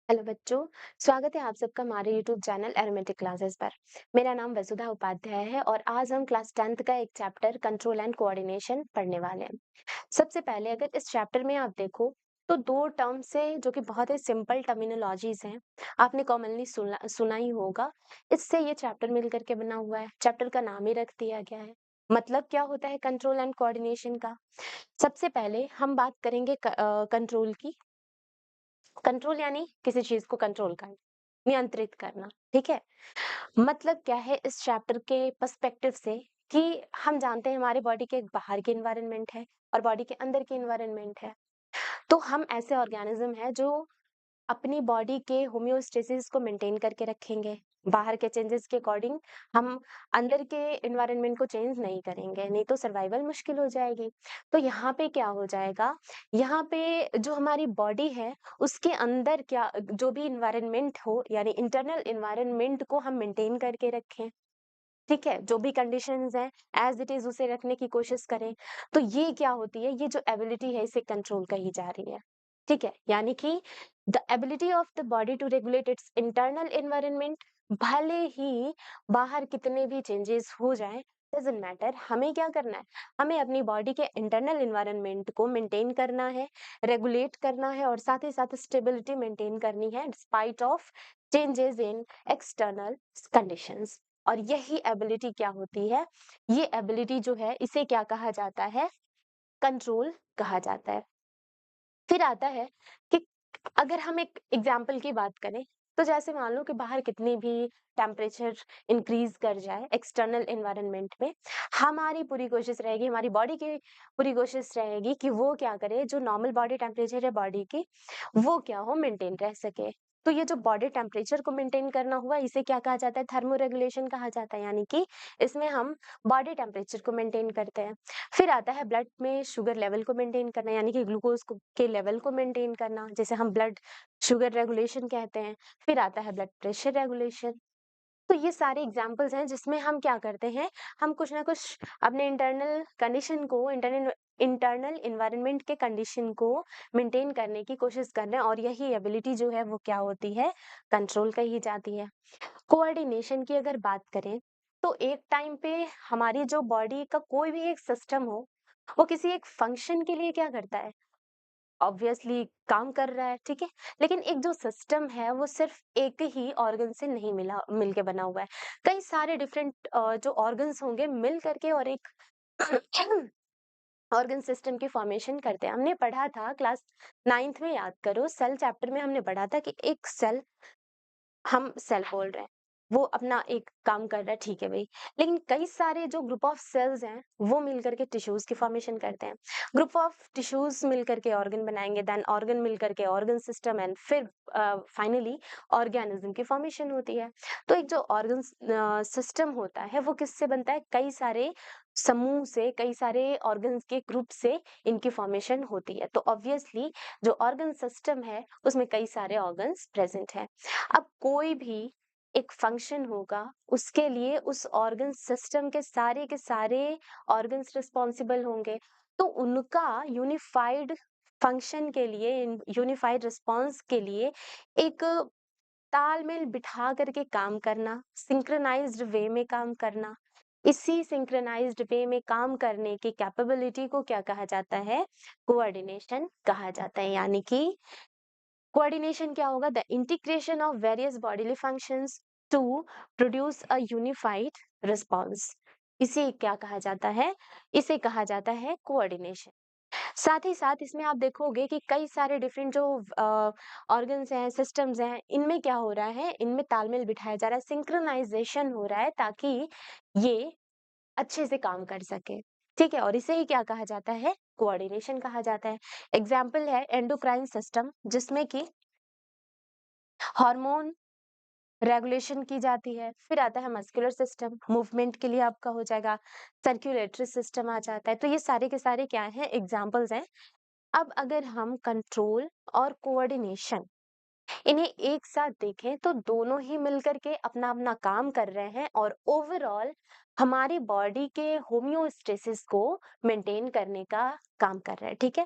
Hello बच्चों, स्वागत है आप सबका हमारे यूट्यूब चैनल एरोमेटिक क्लासेस पर। मेरा नाम वसुधा उपाध्याय है और आज हम क्लास 10th का एक चैप्टर कंट्रोल एंड कोऑर्डिनेशन पढ़ने वाले हैं। सबसे पहले अगर इस चैप्टर में आप देखो तो दो टर्म्स से जो कि बहुत ही सिंपल टर्मिनोलॉजीज हैं, आपने कॉमनली सुना ही होगा। इससे ये चैप्टर मिल करके बना हुआ है, चैप्टर का नाम ही रख दिया गया है। मतलब क्या होता है कंट्रोल एंड कोऑर्डिनेशन का? सबसे पहले हम बात करेंगे कंट्रोल की। कंट्रोल यानी किसी चीज को कंट्रोल करना, नियंत्रित करना। ठीक है, मतलब क्या है इस चैप्टर के पर्सपेक्टिव से कि हम जानते हैं हमारे बॉडी के एक बाहर की एनवायरनमेंट है और बॉडी के अंदर की एनवायरनमेंट है। तो हम ऐसे ऑर्गेनिज्म है जो अपनी बॉडी के होम्योस्टेसिस को मेंटेन करके रखेंगे। बाहर के चेंजेस के अकॉर्डिंग हम अंदर के एनवायरनमेंट को चेंज नहीं करेंगे, नहीं तो सर्वाइवल मुश्किल हो जाएगी। तो यहाँ पे क्या हो जाएगा, यहाँ पे जो हमारी बॉडी है उसके अंदर क्या जो भी एनवायरनमेंट हो, यानी इंटरनल एनवायरनमेंट को हम मेंटेन करके रखें। ठीक है, जो भी कंडीशंस हैं एज इट इज उसे रखने की कोशिश करें। तो ये क्या होती है, ये जो एबिलिटी है इसे कंट्रोल कही जा रही है। ठीक है, यानी कि the ability of the body to regulate its internal environment. भले ही बाहर कितने भी चेंजेस हो जाएं, डजंट मैटर, हमें क्या करना है, हमें अपनी बॉडी के इंटरनल एनवायरनमेंट को मेंटेन करना है, रेगुलेट करना है और साथ ही साथ स्टेबिलिटी मेंटेन करनी है despite of changes in external conditions. और यही एबिलिटी क्या होती है, ये एबिलिटी जो है इसे क्या कहा जाता है, कंट्रोल कहा जाता है। फिर आता है कि अगर हम एक एग्जाम्पल की बात करें, तो जैसे मान लो कि बाहर कितनी भी टेम्परेचर इंक्रीज कर जाए एक्सटर्नल एनवायरनमेंट में, हमारी पूरी कोशिश रहेगी, हमारी बॉडी की पूरी कोशिश रहेगी कि वो क्या करे, जो नॉर्मल बॉडी टेम्परेचर है बॉडी की वो क्या हो, मेंटेन रह सके। तो ये जो बॉडी टेम्परेचर को मेंटेन करना हुआ इसे क्या कहा जाता है, थर्मोरेगुलेशन कहा जाता है। यानी कि इसमें हम बॉडी टेम्परेचर को मेंटेन करते हैं। फिर आता है ब्लड में शुगर लेवल को मेंटेन करना, यानी कि ग्लूकोज के लेवल को मेंटेन करना, जैसे हम ब्लड शुगर रेगुलेशन कहते हैं। फिर आता है ब्लड प्रेशर रेगुलेशन। तो ये सारे एग्जांपल्स हैं जिसमें हम क्या करते हैं, हम कुछ ना कुछ अपने इंटरनल कंडीशन को, इंटरनल इंटरनल एनवायरनमेंट के कंडीशन को मेंटेन करने की कोशिश कर रहे हैं और यही एबिलिटी जो है वो क्या होती है, कंट्रोल कही जाती है। कोऑर्डिनेशन की अगर बात करें, तो एक टाइम पे हमारी जो बॉडी का कोई भी एक सिस्टम हो, वो किसी एक फंक्शन के लिए क्या करता है, ऑब्वियसली काम कर रहा है। ठीक है, लेकिन एक जो सिस्टम है वो सिर्फ एक ही ऑर्गन से नहीं मिलके बना हुआ है। कई सारे डिफरेंट जो ऑर्गन्स होंगे मिल करके और एक ऑर्गन सिस्टम की फॉर्मेशन करते हैं। हमने पढ़ा था क्लास 9th में, याद करो, सेल चैप्टर में हमने पढ़ा था कि एक सेल, हम सेल बोल रहे हैं, वो अपना एक काम कर रहा है, ठीक है भाई। लेकिन कई सारे जो ग्रुप ऑफ सेल्स हैं वो मिलकर के टिश्यूज की फॉर्मेशन करते हैं। ग्रुप ऑफ टिश्यूज मिलकर के ऑर्गन बनाएंगे, देन ऑर्गन मिलकर के ऑर्गन सिस्टम, एंड फिर फाइनली ऑर्गेनिज्म की फॉर्मेशन होती है। तो एक जो ऑर्गन सिस्टम होता है वो किससे बनता है, कई सारे समूह से, कई सारे ऑर्गन्स के ग्रुप से इनकी फॉर्मेशन होती है। तो ऑब्वियसली जो ऑर्गन सिस्टम है उसमें कई सारे ऑर्गन्स प्रेजेंट हैं। अब कोई भी एक फंक्शन होगा, उसके लिए उस ऑर्गन सिस्टम के सारे ऑर्गन्स रिस्पॉन्सिबल होंगे। तो उनका यूनिफाइड फंक्शन के लिए, यूनिफाइड रिस्पॉन्स के लिए एक तालमेल बिठा करके काम करना, सिंक्रोनाइज्ड वे में काम करना, इसी सिंक्रोनाइज्ड वे में काम करने की कैपेबिलिटी को क्या कहा जाता है, कोऑर्डिनेशन कहा जाता है। यानी कि कोऑर्डिनेशन क्या होगा, the integration of various bodily functions to produce a unified response. इसे क्या कहा जाता है, इसे कहा जाता है कोऑर्डिनेशन। साथ ही साथ इसमें आप देखोगे कि कई सारे डिफरेंट जो ऑर्गन्स हैं, सिस्टम्स हैं, इनमें क्या हो रहा है, इनमें तालमेल बिठाया जा रहा है, सिंक्रोनाइजेशन हो रहा है ताकि ये अच्छे से काम कर सके। ठीक है, और इसे ही क्या कहा जाता है, कोऑर्डिनेशन कहा जाता है। एग्जाम्पल है एंडोक्राइन सिस्टम, जिसमें कि हार्मोन रेगुलेशन की जाती है। फिर आता है मस्कुलर सिस्टम, मूवमेंट के लिए आपका हो जाएगा। सर्कुलेटरी सिस्टम आ जाता है। तो ये सारे के सारे क्या हैं, एग्जाम्पल्स हैं। अब अगर हम कंट्रोल और कोऑर्डिनेशन इन्हें एक साथ देखें तो दोनों ही मिलकर के अपना अपना काम कर रहे हैं और ओवरऑल हमारी बॉडी के होम्योस्टेसिस को मेंटेन करने का काम कर रहे हैं। ठीक है,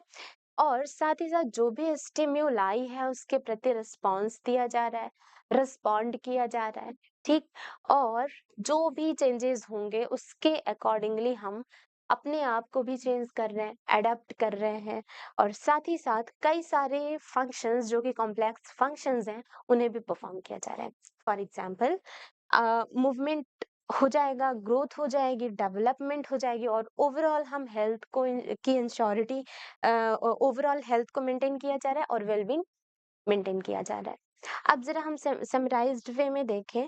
और साथ ही साथ जो भी स्टिम्युलाई है उसके प्रति रिस्पॉन्स दिया जा रहा है, रिस्पॉन्ड किया जा रहा है, ठीक। और जो भी चेंजेस होंगे उसके अकॉर्डिंगली हम अपने आप को भी चेंज कर रहे हैं, अडेप्ट कर रहे हैं। और साथ ही साथ कई सारे फंक्शंस जो कि कॉम्प्लेक्स फंक्शंस हैं उन्हें भी परफॉर्म किया जा रहा है। फॉर एग्जाम्पल मूवमेंट हो जाएगा, ग्रोथ हो जाएगी, डेवलपमेंट हो जाएगी, और ओवरऑल हम हेल्थ को की इंश्योरिटी, ओवरऑल हेल्थ को मेंटेन किया जा रहा है और वेलबींग मेंटेन किया जा रहा है। अब जरा हम समराइज्ड वे में देखें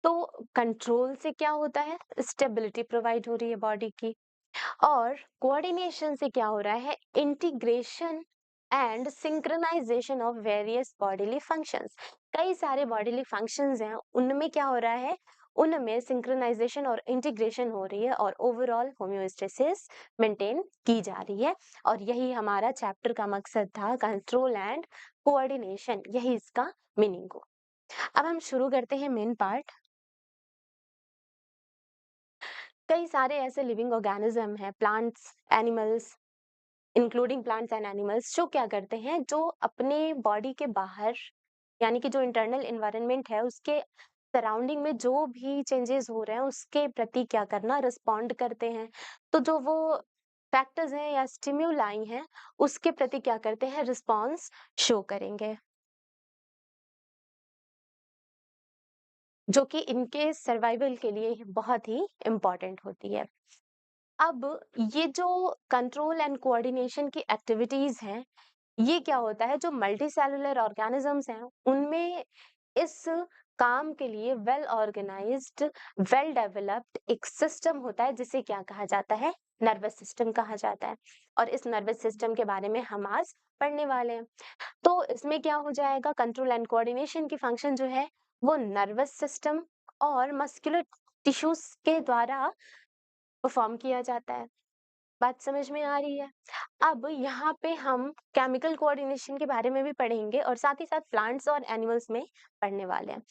तो कंट्रोल से क्या होता है, स्टेबिलिटी प्रोवाइड हो रही है बॉडी की। और कोऑर्डिनेशन से क्या हो रहा है, integration and synchronisation of various bodily functions. कई सारे बॉडीली फंक्शंस हैं, उनमें क्या हो रहा है, उनमें सिंक्रोनाइजेशन और इंटीग्रेशन हो रही है और ओवरऑल होम्योस्टेसिस मेंटेन की जा रही है। और यही हमारा चैप्टर का मकसद था, कंट्रोल एंड कोऑर्डिनेशन, यही इसका मीनिंग हो। अब हम शुरू करते हैं मेन पार्ट। कई सारे ऐसे लिविंग ऑर्गेनिज्म हैं, plants, animals, including plants and animals, जो क्या करते हैं, जो अपने बॉडी के बाहर, यानी कि जो इंटरनल एनवायरनमेंट है उसके सराउंडिंग में जो भी चेंजेस हो रहे हैं उसके प्रति क्या करना, रिस्पॉन्ड करते हैं। तो जो वो फैक्टर्स हैं या स्टिम्युलाई हैं उसके प्रति क्या करते हैं, रिस्पॉन्स शो करेंगे, जो कि इनके सर्वाइवल के लिए बहुत ही इम्पोर्टेंट होती है। अब ये जो कंट्रोल एंड कोऑर्डिनेशन की एक्टिविटीज हैं, ये क्या होता है, जो मल्टी सेलुलर ऑर्गेनिजम्स हैं उनमें इस काम के लिए वेल ऑर्गेनाइज्ड, वेल डेवलप्ड एक सिस्टम होता है जिसे क्या कहा जाता है, नर्वस सिस्टम कहा जाता है। और इस नर्वस सिस्टम के बारे में हम आज पढ़ने वाले हैं। तो इसमें क्या हो जाएगा, कंट्रोल एंड कोऑर्डिनेशन की फंक्शन जो है वो नर्वस सिस्टम और मस्कुलर टिश्यूज के द्वारा परफॉर्म किया जाता है। बात समझ में आ रही है? अब यहाँ पे हम केमिकल कोऑर्डिनेशन के बारे में भी पढ़ेंगे और साथ ही साथ प्लांट्स और एनिमल्स में पढ़ने वाले हैं।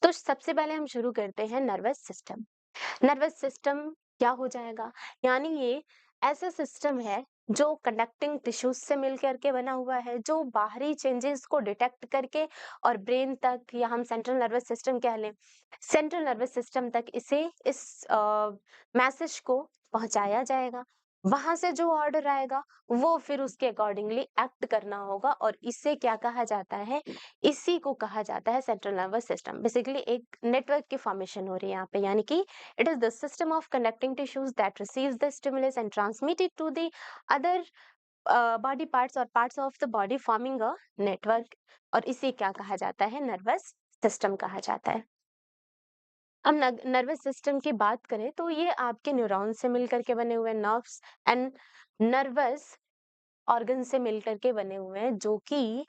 तो सबसे पहले हम शुरू करते हैं नर्वस सिस्टम। नर्वस सिस्टम क्या हो जाएगा, यानी ये ऐसा सिस्टम है जो कंडक्टिंग टिश्यूज से मिल करके बना हुआ है, जो बाहरी चेंजेस को डिटेक्ट करके और ब्रेन तक, या हम सेंट्रल नर्वस सिस्टम कह लें, सेंट्रल नर्वस सिस्टम तक इसे इस मैसेज को पहुंचाया जाएगा। वहां से जो ऑर्डर आएगा वो फिर उसके अकॉर्डिंगली एक्ट करना होगा, और इसे क्या कहा जाता है, इसी को कहा जाता है सेंट्रल नर्वस सिस्टम। बेसिकली एक नेटवर्क की फॉर्मेशन हो रही है यहाँ पे, यानी कि it is the system of connecting tissues that receives the stimulus and transmit it to the other body parts or parts of the body forming a network। और इसे क्या कहा जाता है, नर्वस सिस्टम कहा जाता है। अब नर्वस सिस्टम की बात करें तो ये आपके न्यूरॉन से मिलकर के बने हुए नर्व्स एंड नर्वस ऑर्गन से मिलकर के बने हुए हैं, जो कि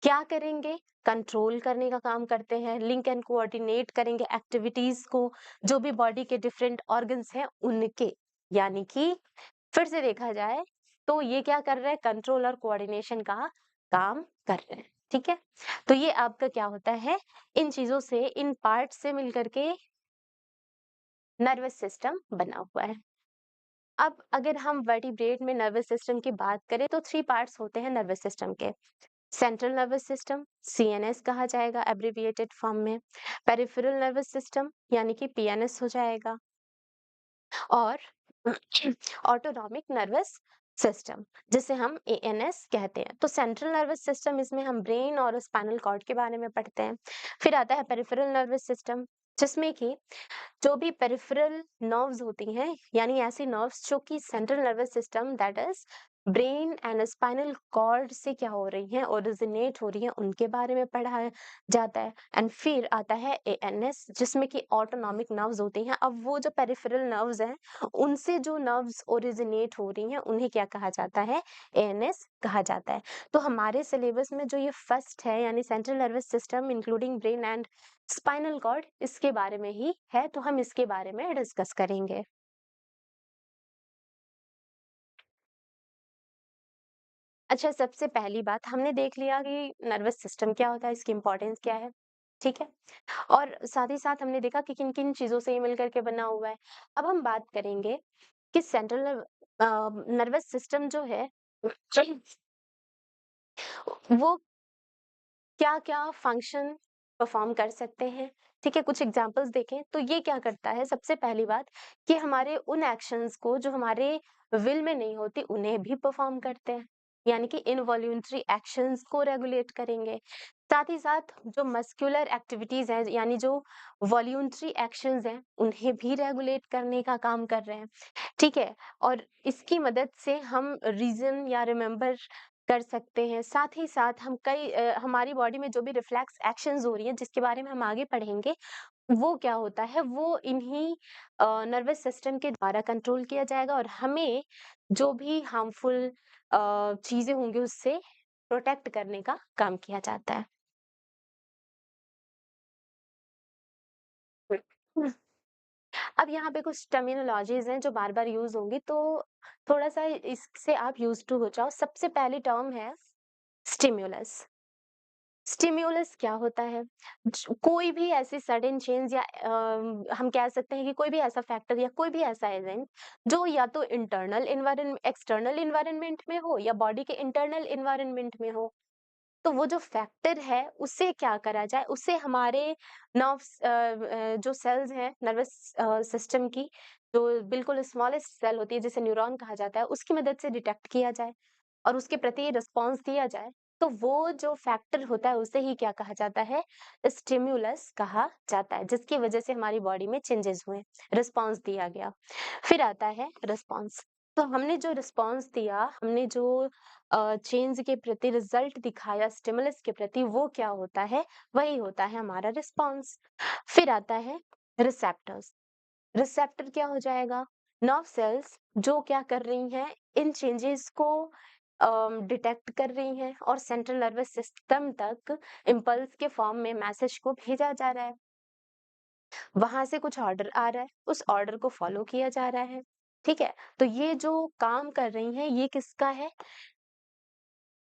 क्या करेंगे, कंट्रोल करने का काम करते हैं, लिंक एंड कोऑर्डिनेट करेंगे एक्टिविटीज को, जो भी बॉडी के डिफरेंट ऑर्गन्स हैं उनके। यानी कि फिर से देखा जाए तो ये क्या कर रहे हैं, कंट्रोल और कोऑर्डिनेशन का काम कर रहे हैं, ठीक है। तो ये आपका क्या होता है, इन चीजों से, इन पार्ट से मिलकर के नर्वस सिस्टम बना हुआ है। अब अगर हम वर्टिब्रेट में नर्वस सिस्टम की बात करें तो 3 पार्ट्स होते हैं नर्वस सिस्टम के। सेंट्रल नर्वस सिस्टम, सीएनएस कहा जाएगा एब्रिविएटेड फॉर्म में, पेरिफेरल नर्वस सिस्टम यानी कि पीएनएस हो जाएगा, और ऑटोनॉमिक नर्वस सिस्टम जिसे हम एएनएस कहते हैं। तो सेंट्रल नर्वस सिस्टम, इसमें हम ब्रेन और स्पाइनल कॉर्ड के बारे में पढ़ते हैं। फिर आता है पेरिफेरल नर्वस सिस्टम, जिसमें कि जो भी पेरिफेरल नर्व्स होती हैं, यानी ऐसी नर्व्स जो कि central nervous system that is brain and spinal cord से क्या हो रही हैं, ओरिजिनेट हो रही हैं, उनके बारे में पढ़ा जाता है। एंड फिर आता है एएनएस, जिसमें कि ऑटोनॉमिक नर्व्स होती हैं। अब वो जो पेरिफेरल नर्व्स हैं उनसे जो नर्व्स ओरिजिनेट हो रही हैं उन्हें क्या कहा जाता है, एएनएस कहा जाता है। तो हमारे सिलेबस में जो ये फर्स्ट है, यानी central nervous system including brain and spinal cord, इसके बारे में ही है, तो हम इसके बारे में डिस्कस करेंगे। अच्छा, सबसे पहली बात हमने देख लिया कि नर्वस सिस्टम क्या होता है, इसकी इंपॉर्टेंस क्या है, ठीक है। और साथ ही साथ हमने देखा कि किन किन चीजों से ये मिलकर के बना हुआ है। अब हम बात करेंगे कि सेंट्रल नर्वस सिस्टम जो है वो क्या-क्या फंक्शन परफॉर्म कर सकते हैं, ठीक है? कुछ एग्जांपल्स देखें तो ये क्या करता है, सबसे पहली बात कि हमारे उन एक्शंस को जो हमारे विल में नहीं होती उन्हें भी परफॉर्म करते हैं, यानी कि इनवॉल्यूंटरी एक्शंस को रेगुलेट करेंगे। साथ ही साथ जो मस्कुलर एक्टिविटीज हैं, यानी जो वॉल्यूंटरी एक्शंस हैं उन्हें भी रेगुलेट करने का काम कर रहे हैं, ठीक है? और इसकी मदद से हम रीजन या रिमेम्बर कर सकते हैं। साथ ही साथ हम हमारी बॉडी में जो भी रिफ्लेक्स एक्शंस हो रही हैं, जिसके बारे में हम आगे पढ़ेंगे, वो क्या होता है, वो इन्हीं नर्वस सिस्टम के द्वारा कंट्रोल किया जाएगा और हमें जो भी हार्मफुल चीज़ें होंगी उससे प्रोटेक्ट करने का काम किया जाता है। हम्म। अब यहाँ पे कुछ टर्मिनोलॉजीज़ हैं जो बार-बार यूज़ होंगी, तो थोड़ा-सा इससे आप यूज़्ड टू हो जाओ। सबसे पहली टर्म है स्टिम्युलस। स्टिम्युलस क्या होता है? कोई भी ऐसी सडन चेंज या हम कह सकते हैं कि कोई भी ऐसा फैक्टर या कोई भी ऐसा इवेंट जो या तो एक्सटर्नल इन्वायरमेंट में हो या बॉडी के इंटरनल इन्वायरमेंट में हो। तो वो जो फैक्टर है उससे क्या करा जाए, उससे हमारे नर्व्स जो सेल्स हैं नर्वस सिस्टम की, जो बिल्कुल स्मॉलेस्ट सेल होती है जिसे न्यूरॉन कहा जाता है, उसकी मदद से डिटेक्ट किया जाए और उसके प्रति रिस्पॉन्स दिया जाए। तो वो जो फैक्टर होता है उसे ही क्या कहा जाता है, स्टिम्युलस कहा जाता है, जिसकी वजह से हमारी बॉडी में चेंजेस हुए, रिस्पॉन्स दिया गया। फिर आता है रिस्पॉन्स। तो हमने जो रिस्पॉन्स दिया, हमने जो चेंज के प्रति रिजल्ट दिखाया स्टिमुलस के प्रति, वो क्या होता है, वही होता है हमारा रिस्पॉन्स। फिर आता है रिसेप्टर्स। रिसेप्टर क्या हो जाएगा, नर्व सेल्स जो क्या कर रही हैं, इन चेंजेस को डिटेक्ट कर रही हैं और सेंट्रल नर्वस सिस्टम तक इम्पल्स के फॉर्म में मैसेज को भेजा जा रहा है। वहां से कुछ ऑर्डर आ रहा है, उस ऑर्डर को फॉलो किया जा रहा है, ठीक है? तो ये जो काम कर रही हैं ये किसका है,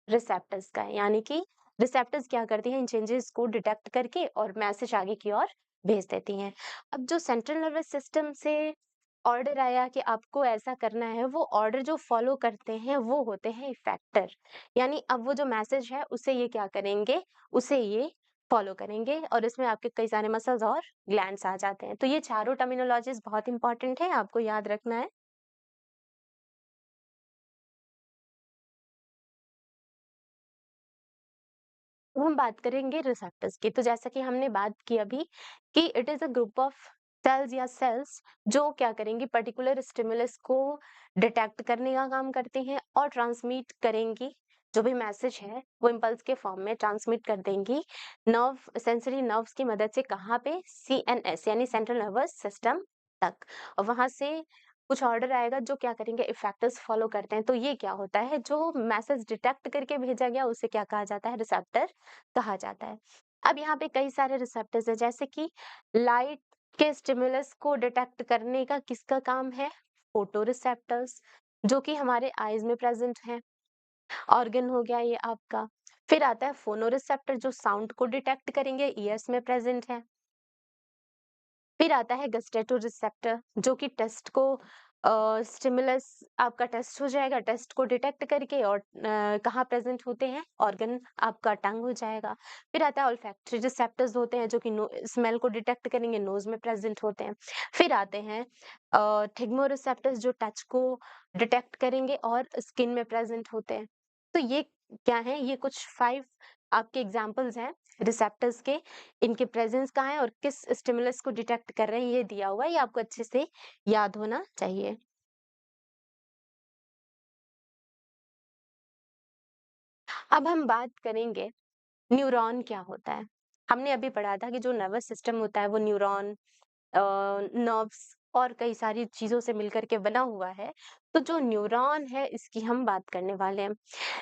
रिसेप्टर्स का है। यानी कि रिसेप्टर्स क्या करती हैं, इन चेंजेस को डिटेक्ट करके और मैसेज आगे की ओर भेज देती हैं। अब जो सेंट्रल नर्वस सिस्टम से ऑर्डर आया कि आपको ऐसा करना है, वो ऑर्डर जो फॉलो करते हैं वो होते हैं इफेक्टर। यानी अब वो जो मैसेज है उसे ये क्या करेंगे, उसे ये फॉलो करेंगे और इसमें आपके कई सारे मसल्स और ग्लैंड्स आ जाते हैं। तो ये चारों टर्मिनोलॉजीज बहुत इंपॉर्टेंट है, आपको याद रखना है। अब हम बात करेंगे रिसेप्टर्स की। तो जैसा कि हमने बात की अभी कि it is a group of cells या सेल्स जो क्या करेंगी, पर्टिकुलर स्टिमुलस को डिटेक्ट करने का काम करती हैं और ट्रांसमिट करेंगी। जो भी मैसेज है वो इम्पल्स के फॉर्म में ट्रांसमिट कर देंगी नर्व सेंसरी नर्व्स की मदद से, कहाँ पे, सीएनएस यानी सेंट्रल नर्वस सिस्टम तक। और वहां से कुछ ऑर्डर आएगा जो क्या करेंगे, इफेक्टर्स फॉलो करते हैं। तो ये क्या होता है, जो मैसेज डिटेक्ट करके भेजा गया उसे क्या कहा जाता है, रिसेप्टर कहा जाता है। अब यहाँ पे कई सारे रिसेप्टर्स है, जैसे कि लाइट के स्टिमुलस को डिटेक्ट करने का किसका काम है, फोटो रिसेप्टर्स, जो कि हमारे आईज में प्रेजेंट है, ऑर्गन हो गया ये आपका। फिर आता है फोनो रिसेप्टर जो साउंड को डिटेक्ट करेंगे, ईयर्स में प्रेजेंट है। फिर आता है गस्टेटो रिसेप्टर जो कि टेस्ट को स्टिमुलस, आपका टेस्ट हो जाएगा, टेस्ट को डिटेक्ट करके और कहाँ प्रेजेंट होते हैं, ऑर्गन आपका टंग हो जाएगा। फिर आता है ऑल्फैक्टरी रिसेप्टर्स होते हैं जो कि स्मेल को डिटेक्ट करेंगे, नोज में प्रेजेंट होते हैं। फिर आते हैं थिग्मो रिसेप्टर्स जो टच को डिटेक्ट करेंगे और स्किन में प्रेजेंट होते हैं। तो ये क्या है, ये कुछ 5 आपके एग्जाम्पल्स हैं रिसेप्टर्स के। इनके प्रेजेंस कहाँ है और किस स्टिमुलस को डिटेक्ट कर रहे हैं ये दिया हुआ है, ये आपको अच्छे से याद होना चाहिए। अब हम बात करेंगे न्यूरॉन क्या होता है। हमने अभी पढ़ा था कि जो नर्वस सिस्टम होता है वो न्यूरॉन, नर्व्स और कई सारी चीजों से मिलकर के बना हुआ है। तो जो न्यूरॉन है इसकी हम बात करने वाले हैं।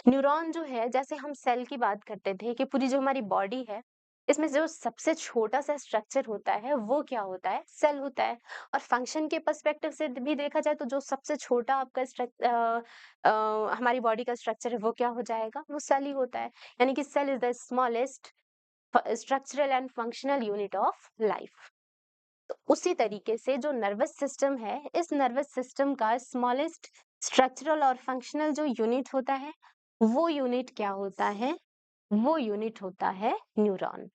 न्यूरॉन जो है, जैसे हम सेल की बात करते थे कि पूरी जो हमारी बॉडी है इसमें जो सबसे छोटा सा स्ट्रक्चर होता है वो क्या होता है, सेल होता है। और फंक्शन के पर्सपेक्टिव से भी देखा जाए तो जो सबसे छोटा आपका हमारी बॉडी का स्ट्रक्चर है वो क्या हो जाएगा, वो सेल ही होता है। यानी कि cell is the smallest structural and functional unit of life. तो उसी तरीके से जो नर्वस सिस्टम है, इस नर्वस सिस्टम का स्मॉलेस्ट स्ट्रक्चरल और फंक्शनल जो यूनिट होता है, वो यूनिट क्या होता है? वो यूनिट होता है न्यूरॉन।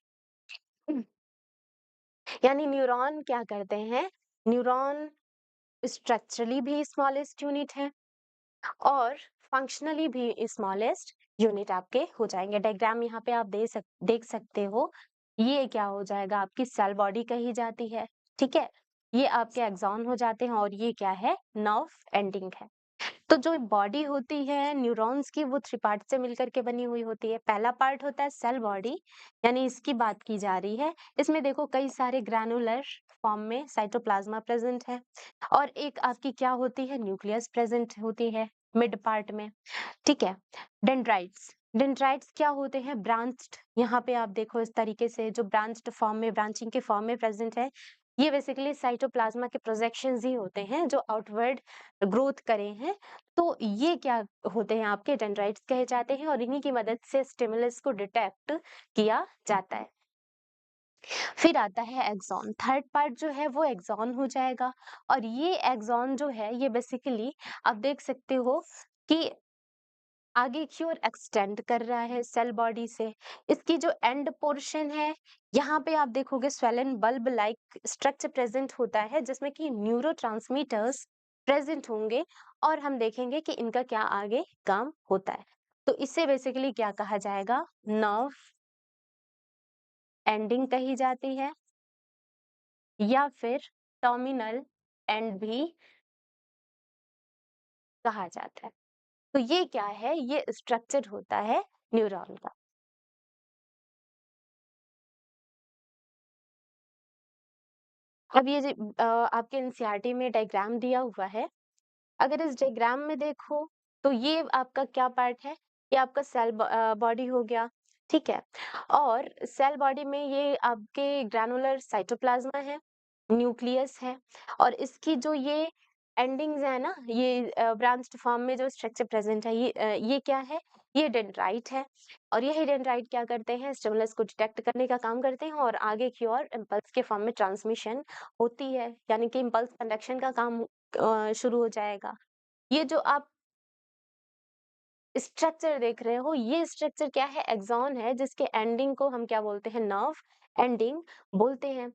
यानी न्यूरॉन क्या करते हैं? न्यूरॉन स्ट्रक्चरली भी स्मॉलेस्ट यूनिट है और फंक्शनली भी स्मॉलेस्ट यूनिट आपके हो जाएंगे। डायग्राम यहाँ पे आप देख सकते हो। ये क्या हो जाएगा? आपकी सेल बॉडी कही जाती है, ठीक है। ये आपके एक्सॉन हो जाते हैं और ये क्या है? नर्व एंडिंग है। तो जो बॉडी होती है न्यूरॉन्स की, वो 3 पार्ट से मिलकर के बनी हुई होती है। पहला पार्ट होता है सेल बॉडी, यानी इसकी बात की जा रही है। इसमें देखो कई सारे ग्रैनुलर फॉर्म में साइटोप्लाज्मा प्रेजेंट है और एक आपकी क्या होती है? न्यूक्लियस प्रेजेंट होती है मिड पार्ट में, ठीक है। डेंड्राइट्स, डेंड्राइट्स क्या होते हैं? ब्रांच्ड। यहाँ पे आप देखो इस तरीके से जो ब्रांच्ड फॉर्म में, ब्रांचिंग के फॉर्म में प्रेजेंट है। ये बेसिकली साइटोप्लाज्मा के प्रोजेक्शंस ही होते हैं जो आउटवर्ड ग्रोथ करे हैं। तो ये क्या होते हैं? आपके डेंड्राइट्स कहे जाते हैं और इन्हीं की मदद से स्टिमुलस को डिटेक्ट किया जाता है। फिर आता है एक्सॉन। थर्ड पार्ट जो है वो एक्सॉन हो जाएगा और ये एक्सॉन जो है ये बेसिकली आप देख सकते हो कि आगे की ओर एक्सटेंड कर रहा है सेल बॉडी से। इसकी जो एंड पोर्शन है, यहाँ पे आप देखोगे swollen bulb like structure present होता है जिसमें कि न्यूरोट्रांसमीटर्स प्रेजेंट होंगे और हम देखेंगे कि इनका क्या आगे काम होता है। तो इसे बेसिकली क्या कहा जाएगा? नर्व एंडिंग कही जाती है या फिर टर्मिनल एंड भी कहा जाता है। तो ये क्या है? ये स्ट्रक्चर होता है न्यूरॉन का। अब ये जो आपके एनसीईआरटी में डायग्राम दिया हुआ है, अगर इस डायग्राम में देखो तो ये आपका क्या पार्ट है? ये आपका सेल बॉडी हो गया, ठीक है। और सेल बॉडी में ये आपके ग्रैनुलर साइटोप्लाज्मा है, न्यूक्लियस है और इसकी जो ये एंडिंग्स है ना, ये ब्रांच्ड फॉर्म में जो स्ट्रक्चर प्रेजेंट है, ये क्या है? ये डेंड्राइट है और यही डेंड्राइट क्या करते हैं? स्टिमुलस को डिटेक्ट करने का काम करते हैं और आगे की ओर इम्पल्स के फॉर्म में ट्रांसमिशन होती है, यानी कि इम्पल्स कंडक्शन का काम शुरू हो जाएगा। ये जो आप स्ट्रक्चर देख रहे हो, ये स्ट्रक्चर क्या है? एक्सॉन है जिसके एंडिंग को हम क्या बोलते हैं? नर्व एंडिंग बोलते हैं।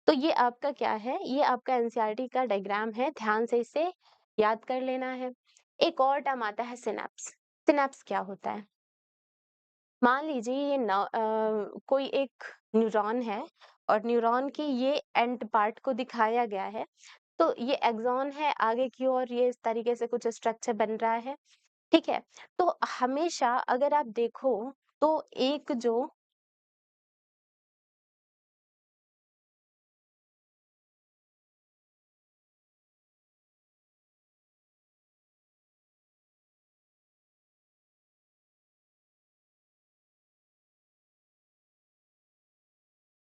तो ये आपका क्या है? ये आपका एनसीईआरटी का डायग्राम है, ध्यान से इसे याद कर लेना है। एक और टर्म आता है सिनेप्स। सिनेप्स क्या होता है? मान लीजिए ये कोई एक न्यूरॉन है और न्यूरॉन की ये एंड पार्ट को दिखाया गया है। तो ये एक्सॉन है, आगे की ओर ये इस तरीके से कुछ स्ट्रक्चर बन रहा है, ठीक है। तो हमेशा अगर आप देखो तो एक जो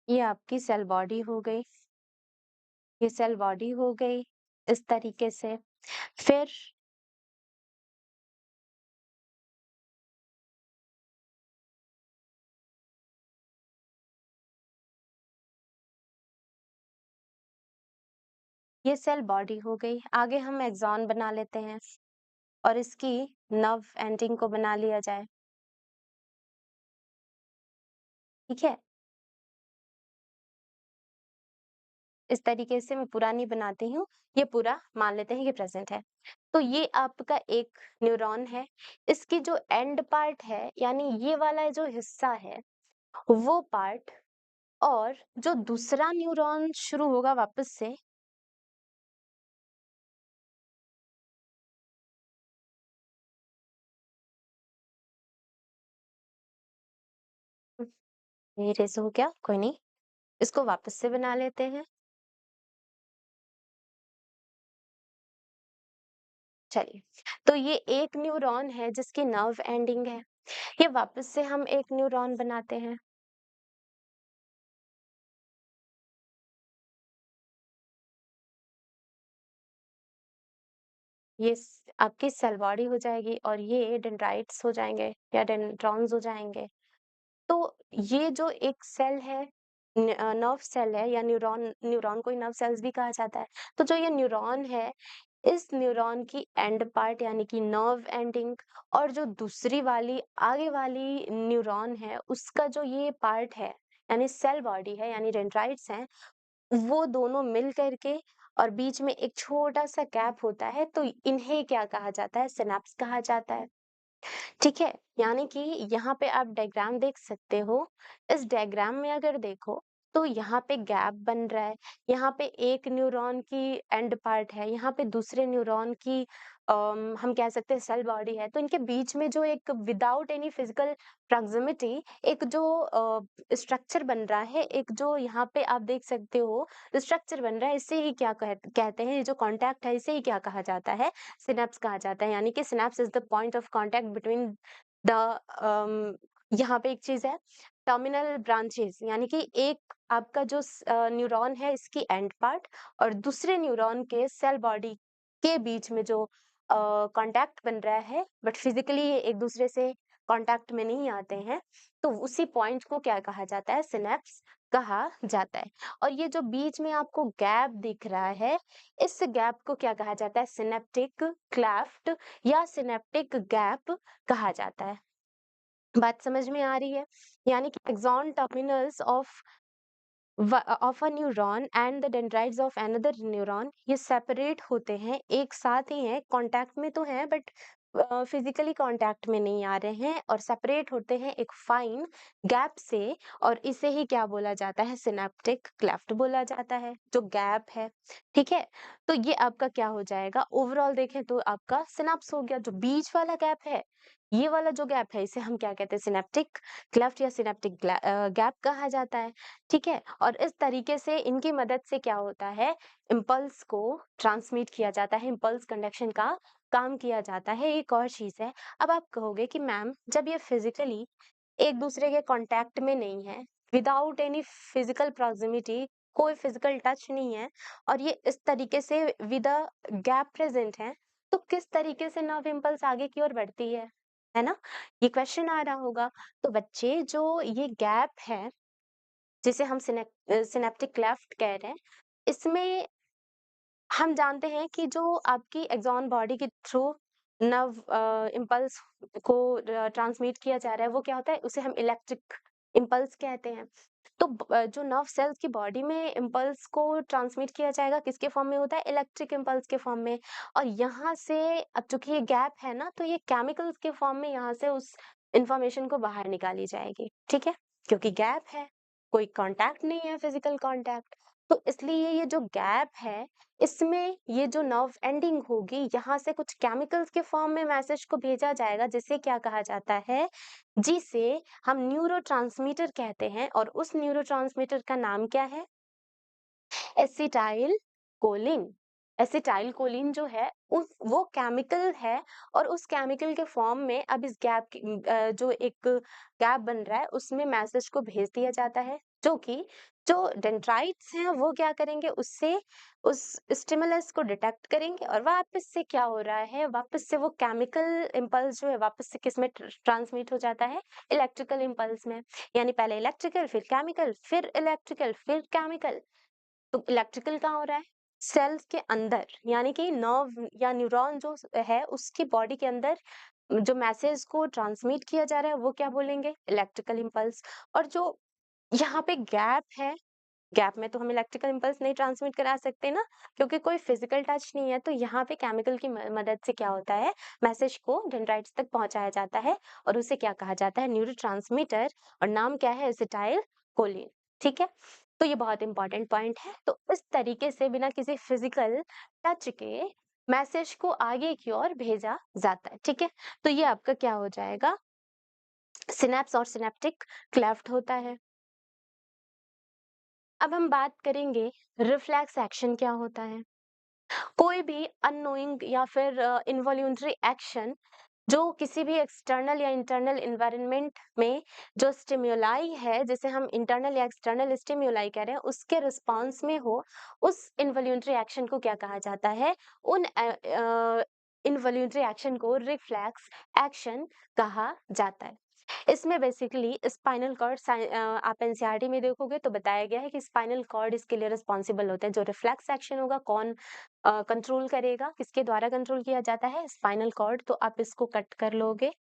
ये आपकी सेल बॉडी हो गई, ये सेल बॉडी हो गई इस तरीके से। फिर ये सेल बॉडी हो गई, आगे हम एक्सॉन बना लेते हैं और इसकी नर्व एंडिंग को बना लिया जाए, ठीक है। इस तरीके से मैं पूरा नहीं बनाती हूँ, ये पूरा मान लेते हैं कि प्रेजेंट है। तो ये आपका एक न्यूरॉन है, इसकी जो एंड पार्ट है, यानी ये वाला जो हिस्सा है, वो पार्ट और जो दूसरा न्यूरॉन शुरू होगा वापस से, ये रेस हो गया, कोई नहीं, इसको वापस से बना लेते हैं। चलिए, तो ये एक न्यूरॉन है जिसकी नर्व एंडिंग है, ये वापस से हम एक न्यूरॉन बनाते हैं। ये आपकी सेल बॉडी हो जाएगी और ये डेंड्राइट्स हो जाएंगे या डेंड्रॉन्स हो जाएंगे। तो ये जो एक सेल है, नर्व सेल है या न्यूरॉन न्यूरॉन को नर्व सेल्स भी कहा जाता है। तो जो ये न्यूरॉन है, इस न्यूरॉन की एंड पार्ट यानी कि नर्व एंडिंग और जो दूसरी वाली आगे वाली न्यूरॉन है, उसका जो ये पार्ट है यानी सेल बॉडी है यानी डेंड्राइट्स हैं, वो दोनों मिल करके और बीच में एक छोटा-सा गैप होता है, तो इन्हें क्या कहा जाता है? सिनैप्स कहा जाता है। ठीक है? यानी कि यहाँ पे आप डायग्राम देख सकते हो। इस डायग्राम में अगर देखो, तो यहाँ पे गैप बन रहा है। यहाँ पे एक न्यूरॉन की एंड पार्ट है, यहाँ पे दूसरे न्यूरॉन की हम कह सकते हैं सेल बॉडी है। तो इनके बीच में जो एक विदाउट एनी फिजिकल प्रॉक्सिमिटी एक जो स्ट्रक्चर बन रहा है, एक जो यहाँ पे आप देख सकते हो स्ट्रक्चर बन रहा है, इसे ही क्या कहते हैं? ये जो कॉन्टैक्ट है, इसे ही क्या कहा जाता है? सिनेप्स कहा जाता है। यानी कि synapse is the point of contact between the यहाँ पे एक चीज है टर्मिनल ब्रांचेस, यानी कि एक आपका जो न्यूरॉन है इसकी एंड पार्ट और दूसरे न्यूरॉन के सेल बॉडी के बीच में जो कांटेक्ट बन रहा है, बट फिजिकली ये एक दूसरे से कांटेक्ट में नहीं आते हैं, तो उसी पॉइंट को क्या कहा जाता है? सिनेप्स कहा जाता है। और ये जो बीच में आपको गैप दिख रहा है, इस गैप को क्या कहा जाता है? सिनेप्टिक क्लेफ्ट या सिनेप्टिक गैप कहा जाता है। बात समझ में आ रही है? यानी कि axon terminals of a neuron and the dendrites of another neuron ये सेपरेट होते हैं, एक साथ ही हैं, कांटेक्ट में तो हैं बट फिजिकली कांटेक्ट में नहीं आ रहे हैं और सेपरेट होते हैं एक फाइन गैप से, और इसे ही क्या बोला जाता है? सिनेप्टिक क्लेफ्ट बोला जाता है, जो गैप है। ठीक है? तो ये आपका क्या हो जाएगा? ओवरऑल देखें तो आपका सिनेप्स हो गया। जो बीच वाला गैप है, ये वाला जो गैप है, इसे हम क्या कहते हैं? सिनेप्टिक क्लेफ्ट या सिनेप्टिक गैप कहा जाता है। ठीक है? और इस तरीके से इनकी मदद से क्या होता है? इम्पल्स को ट्रांसमिट किया जाता है, इम्पल्स कंडक्शन का काम किया जाता है। एक और चीज़ है, अब आप कहोगे कि मैम जब ये फिज़िकली एक दूसरे के कॉन्टैक्ट में नहीं है, विदाउट एनी फिजिकल प्रॉक्सिमिटी, कोई फिजिकल टच नहीं है और ये इस तरीके से विद अ गैप प्रेजेंट है, तो किस तरीके से नर्व इम्पल्स आगे की ओर बढ़ती है ना? ये क्वेश्चन आ रहा होगा। तो बच्चे जो ये गैप है जिसे हम सिनेप्टिक क्लेफ्ट कह रहे हैं, इसमें हम जानते हैं कि जो आपकी एक्सॉन बॉडी के थ्रू नर्व इम्पल्स को ट्रांसमिट किया जा रहा है, वो क्या होता है? उसे हम इलेक्ट्रिक इम्पल्स कहते हैं। तो जो नर्व सेल्स की बॉडी में इम्पल्स को ट्रांसमिट किया जाएगा, किसके फॉर्म में होता है? इलेक्ट्रिक इम्पल्स के फॉर्म में। और यहाँ से अब चूंकि ये गैप है ना, तो ये केमिकल्स के फॉर्म में यहाँ से उस इंफॉर्मेशन को बाहर निकाली जाएगी। ठीक है? क्योंकि गैप है, कोई कांटेक्ट नहीं है, फिजिकल कांटेक्ट। तो इसलिए ये जो गैप है, इसमें ये जो नर्व एंडिंग होगी, यहाँ से कुछ केमिकल्स के फॉर्म में मैसेज को भेजा जाएगा, जिसे क्या कहा जाता है? जिसे हम न्यूरोट्रांसमीटर कहते हैं। और उस न्यूरोट्रांसमीटर का नाम क्या है? Acetyl choline. एसिटाइल कोलिन जो है उस वो केमिकल है और उस केमिकल के फॉर्म में अब इस गैप जो एक गैप बन रहा है उसमें मैसेज को भेज दिया जाता है, जो कि जो डेंड्राइट्स हैं वो क्या करेंगे? उससे उस स्टिमुलस को डिटेक्ट करेंगे और वापस से क्या हो रहा है? वापस से वो केमिकल इम्पल्स जो है वापस से किस में ट्रांसमिट हो जाता है? इलेक्ट्रिकल इम्पल्स में। यानी पहले इलेक्ट्रिकल, फिर केमिकल, फिर इलेक्ट्रिकल, फिर केमिकल। तो इलेक्ट्रिकल कहाँ हो रहा है? सेल्स के अंदर, यानी कि नर्व या न्यूरॉन जो है उसकी बॉडी के अंदर जो मैसेज को ट्रांसमिट किया जा रहा है वो क्या बोलेंगे? Electrical impulse. और जो यहाँ पे गैप है, गैप में तो हम इलेक्ट्रिकल इम्पल्स नहीं ट्रांसमिट करा सकते ना, क्योंकि कोई फिजिकल टच नहीं है। तो यहाँ पे केमिकल की मदद से क्या होता है? मैसेज को डेंड्राइट्स तक पहुंचाया जाता है और उसे क्या कहा जाता है? न्यूरोट्रांसमीटर। और नाम क्या है? Acetyl choline. ठीक है? तो ये बहुत इंपॉर्टेंट पॉइंट है। तो इस तरीके से बिना किसी फिजिकल टच के मैसेज को आगे की ओर भेजा जाता है। ठीक है? तो ये आपका क्या हो जाएगा? सिनेप्स और सिनेप्टिक क्लेफ्ट होता है। अब हम बात करेंगे रिफ्लेक्स एक्शन क्या होता है। कोई भी अननोइंग या फिर इनवॉल्यूंटरी एक्शन जो किसी भी एक्सटर्नल या इंटरनल एनवायरनमेंट में जो स्टिम्युलाई है, जिसे हम इंटरनल या एक्सटर्नल स्टिम्युलाई कह रहे हैं, उसके रिस्पॉन्स में हो, उस इनवॉल्यूंटरी एक्शन को क्या कहा जाता है? उन इनवॉल्यूंटरी एक्शन को रिफ्लेक्स एक्शन कहा जाता है। इसमें बेसिकली स्पाइनल कॉर्ड आप एनसीईआरटी में देखोगे तो बताया गया है कि स्पाइनल कॉर्ड इसके लिए रिस्पॉन्सिबल होते हैं। जो रिफ्लेक्स एक्शन होगा कौन कंट्रोल करेगा, किसके द्वारा कंट्रोल किया जाता है, स्पाइनल कॉर्ड। तो आप इसको कट कर लोगे,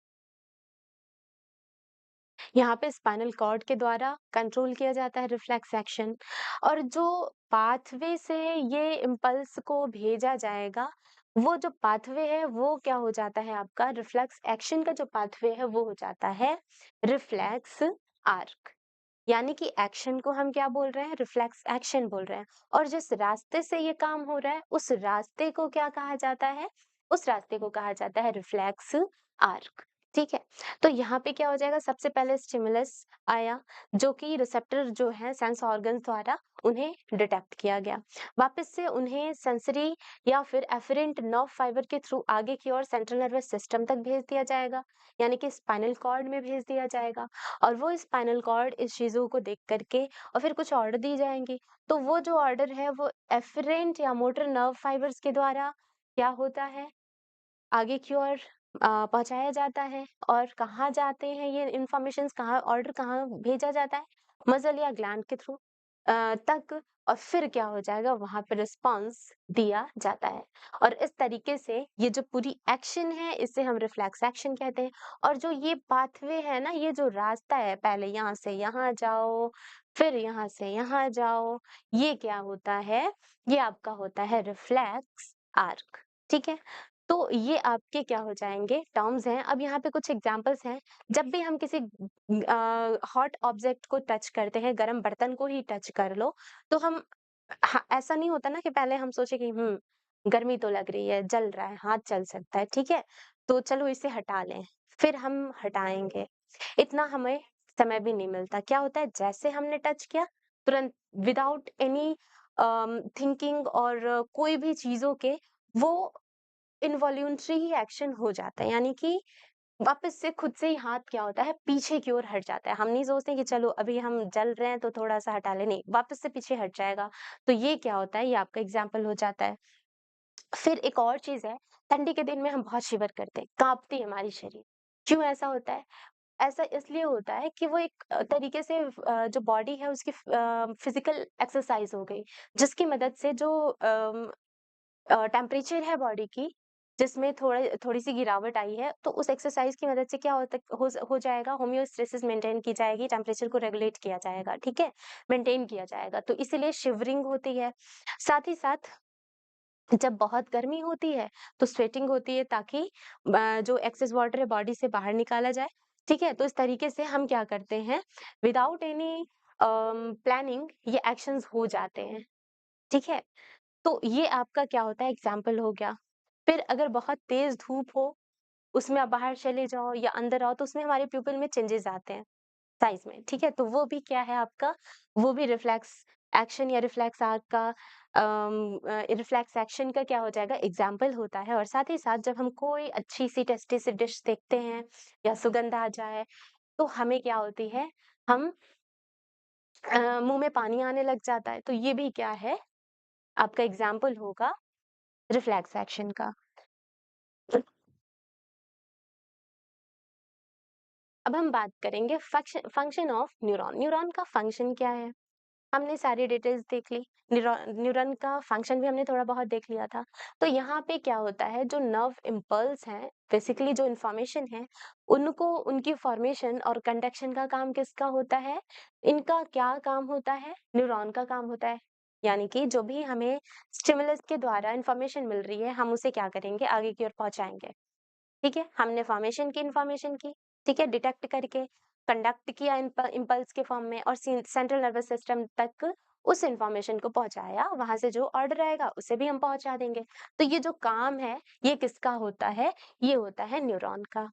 यहाँ पे स्पाइनल कॉर्ड के द्वारा कंट्रोल किया जाता है रिफ्लेक्स एक्शन। और जो पाथवे से ये इम्पल्स को भेजा जाएगा, वो जो पाथवे है वो क्या हो जाता है आपका, रिफ्लेक्स एक्शन का जो पाथवे है वो हो जाता है रिफ्लेक्स आर्क। यानी कि एक्शन को हम क्या बोल रहे हैं, रिफ्लेक्स एक्शन बोल रहे हैं। और जिस रास्ते से ये काम हो रहा है उस रास्ते को क्या कहा जाता है, उस रास्ते को कहा जाता है रिफ्लेक्स आर्क। ठीक है, तो यहाँ पे क्या हो जाएगा, सबसे पहले स्टिमुलस आया जो कि रिसेप्टर जो है सेंस ऑर्गन्स द्वारा उन्हें डिटेक्ट किया गया। वापस से उन्हें सेंसरी या फिर एफरेंट नर्व फाइबर के थ्रू आगे की ओर सेंट्रल नर्वस सिस्टम तक भेज दिया जाएगा, यानी कि स्पाइनल कॉर्ड में भेज दिया जाएगा। और वो स्पाइनल कॉर्ड इस चीजों को देख करके और फिर कुछ ऑर्डर दी जाएंगी। तो वो जो ऑर्डर है वो एफरेंट या मोटर नर्व फाइबर्स के द्वारा क्या होता है, आगे की ओर पहुंचाया जाता है। और कहाँ जाते हैं ये इंफॉर्मेशंस, कहाँ ऑर्डर कहाँ भेजा जाता है, मसल या ग्लैंड के थ्रू तक। और फिर क्या हो जाएगा, वहां पर रिस्पॉन्स दिया जाता है। और इस तरीके से ये जो पूरी एक्शन है इसे हम रिफ्लेक्स एक्शन कहते हैं। और जो ये पाथवे है ना, ये जो रास्ता है, पहले यहाँ से यहाँ जाओ फिर यहाँ से यहाँ जाओ, ये क्या होता है, ये आपका होता है रिफ्लेक्स आर्क। ठीक है, तो ये आपके क्या हो जाएंगे, टर्म्स हैं। अब यहाँ पे कुछ एग्जांपल्स हैं। जब भी हम किसी हॉट ऑब्जेक्ट को टच करते हैं, गर्म बर्तन को ही टच कर लो, तो हम ऐसा नहीं होता ना कि पहले हम सोचे कि गर्मी तो लग रही है, जल रहा है, हाथ जल सकता है, ठीक है, तो चलो इसे हटा लें। फिर हम हटाएंगे, इतना हमें समय भी नहीं मिलता। क्या होता है, जैसे हमने टच किया तुरंत विदाउट एनी थिंकिंग और कोई भी चीजों के, वो इनवॉल्यूंटरी ही एक्शन हो जाता है। यानी कि वापस से खुद से ही हाथ क्या होता है, पीछे की ओर हट जाता है। हम नहीं सोचते कि चलो अभी हम जल रहे हैं तो थोड़ा सा हटा ले, नहीं, वापस से पीछे हट जाएगा। तो ये क्या होता है, ये आपका एग्जाम्पल हो जाता है। फिर एक और चीज है, ठंडी के दिन में हम बहुत शिवर करते हैं, कांपती है हमारी शरीर। क्यों ऐसा होता है, ऐसा इसलिए होता है कि वो एक तरीके से जो बॉडी है उसकी फिजिकल एक्सरसाइज हो गई, जिसकी मदद से जो टेम्परेचर है बॉडी की, जिसमें थोड़ी सी गिरावट आई है, तो उस एक्सरसाइज की मदद से क्या हो जाएगा, होम्योस्टेसिस मेंटेन की जाएगी, टेम्परेचर को रेगुलेट किया जाएगा, ठीक है, मेंटेन किया जाएगा। तो इसीलिए शिवरिंग होती है। साथ ही साथ जब बहुत गर्मी होती है तो स्वेटिंग होती है, ताकि जो एक्सेस वाटर है बॉडी से बाहर निकाला जाए। ठीक है, तो इस तरीके से हम क्या करते हैं, विदाउट एनी प्लानिंग ये एक्शंस हो जाते हैं। ठीक है, तो ये आपका क्या होता है, एग्जाम्पल हो गया। फिर अगर बहुत तेज धूप हो, उसमें आप बाहर चले जाओ या अंदर आओ, तो उसमें हमारे प्यूपिल में चेंजेस आते हैं साइज में। ठीक है, तो वो भी क्या है आपका, वो भी रिफ्लेक्स एक्शन या रिफ्लेक्स आर्क का रिफ्लेक्स एक्शन का क्या हो जाएगा, एग्जाम्पल होता है। और साथ ही साथ जब हम कोई अच्छी सी टेस्टी सी डिश देखते हैं या सुगंध आ जाए, तो हमें क्या होती है, हम मुंह में पानी आने लग जाता है। तो ये भी क्या है, आपका एग्जाम्पल होगा रिफ्लेक्स एक्शन का। अब हम बात करेंगे फंक्शन ऑफ न्यूरॉन। न्यूरॉन का फंक्शन क्या है, हमने सारी डिटेल्स देख ली। न्यूरॉन का फंक्शन भी हमने थोड़ा बहुत देख लिया था। तो यहाँ पे क्या होता है, जो नर्व इम्पल्स हैं, बेसिकली जो इन्फॉर्मेशन है, उनको उनकी फॉर्मेशन और कंडक्शन का काम किसका होता है, इनका क्या काम होता है, न्यूरॉन का काम होता है। यानी कि जो भी हमें स्टिमुलस के द्वारा इन्फॉर्मेशन मिल रही है, हम उसे क्या करेंगे, आगे की ओर पहुंचाएंगे। ठीक है, हमने फॉर्मेशन की इन्फॉर्मेशन की, ठीक है, डिटेक्ट करके कंडक्ट किया इम्पल्स के फॉर्म में, और सेंट्रल नर्वस सिस्टम तक उस इन्फॉर्मेशन को पहुंचाया। वहां से जो ऑर्डर आएगा उसे भी हम पहुंचा देंगे। तो ये जो काम है ये किसका होता है, ये होता है न्यूरॉन का।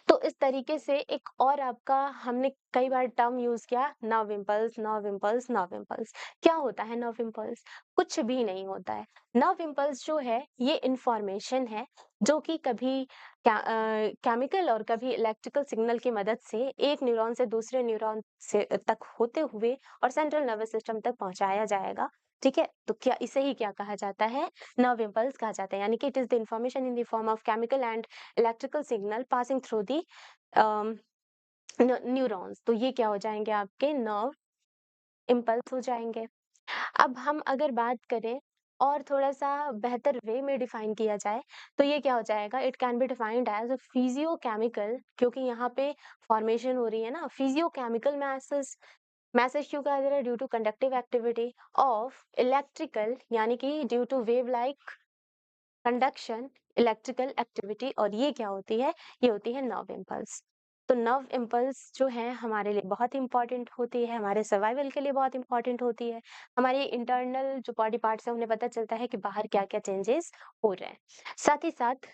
तो इस तरीके से एक और आपका हमने कई बार टर्म यूज किया, nerve impulse, nerve impulse, nerve impulse. क्या होता है नर्व इम्पल्स, कुछ भी नहीं होता है। नर्व इम्पल्स जो है ये इंफॉर्मेशन है जो कि कभी केमिकल और कभी इलेक्ट्रिकल सिग्नल की मदद से एक न्यूरॉन से दूसरे न्यूरॉन से तक होते हुए और सेंट्रल नर्वस सिस्टम तक पहुंचाया जाएगा। ठीक है? तो क्या इसे ही क्या कहा जाता है? नर्व इम्पल्स कहा जाता है, यानी कि it is the information in the form of chemical and electrical signal passing through the um, neurons. तो ये क्या हो जाएँगे आपके नर्व इम्पल्स हो जाएँगे। अब हम अगर बात करें और थोड़ा-सा बेहतर वे में डिफाइन किया जाए, तो ये क्या हो जाएगा? It can be defined as a physiochemical, क्योंकि यहाँ पे फॉर्मेशन हो रही है ना, फिजियोकेमिकल मैसेज मैसेज क्यों कहा जा रहा है? Due to conductive activity of electrical, यानी कि due to wave like conduction, electrical activity, और ये क्या होती है? ये होती है नर्व इम्पल्स। तो नर्व इम्पल्स जो है हमारे लिए बहुत इंपॉर्टेंट होती है, हमारे सर्वाइवल के लिए बहुत इंपॉर्टेंट होती है। हमारे इंटरनल जो बॉडी पार्ट्स हैं उन्हें पता चलता है कि बाहर क्या-क्या चेंजेस हो रहे हैं। साथ ही साथ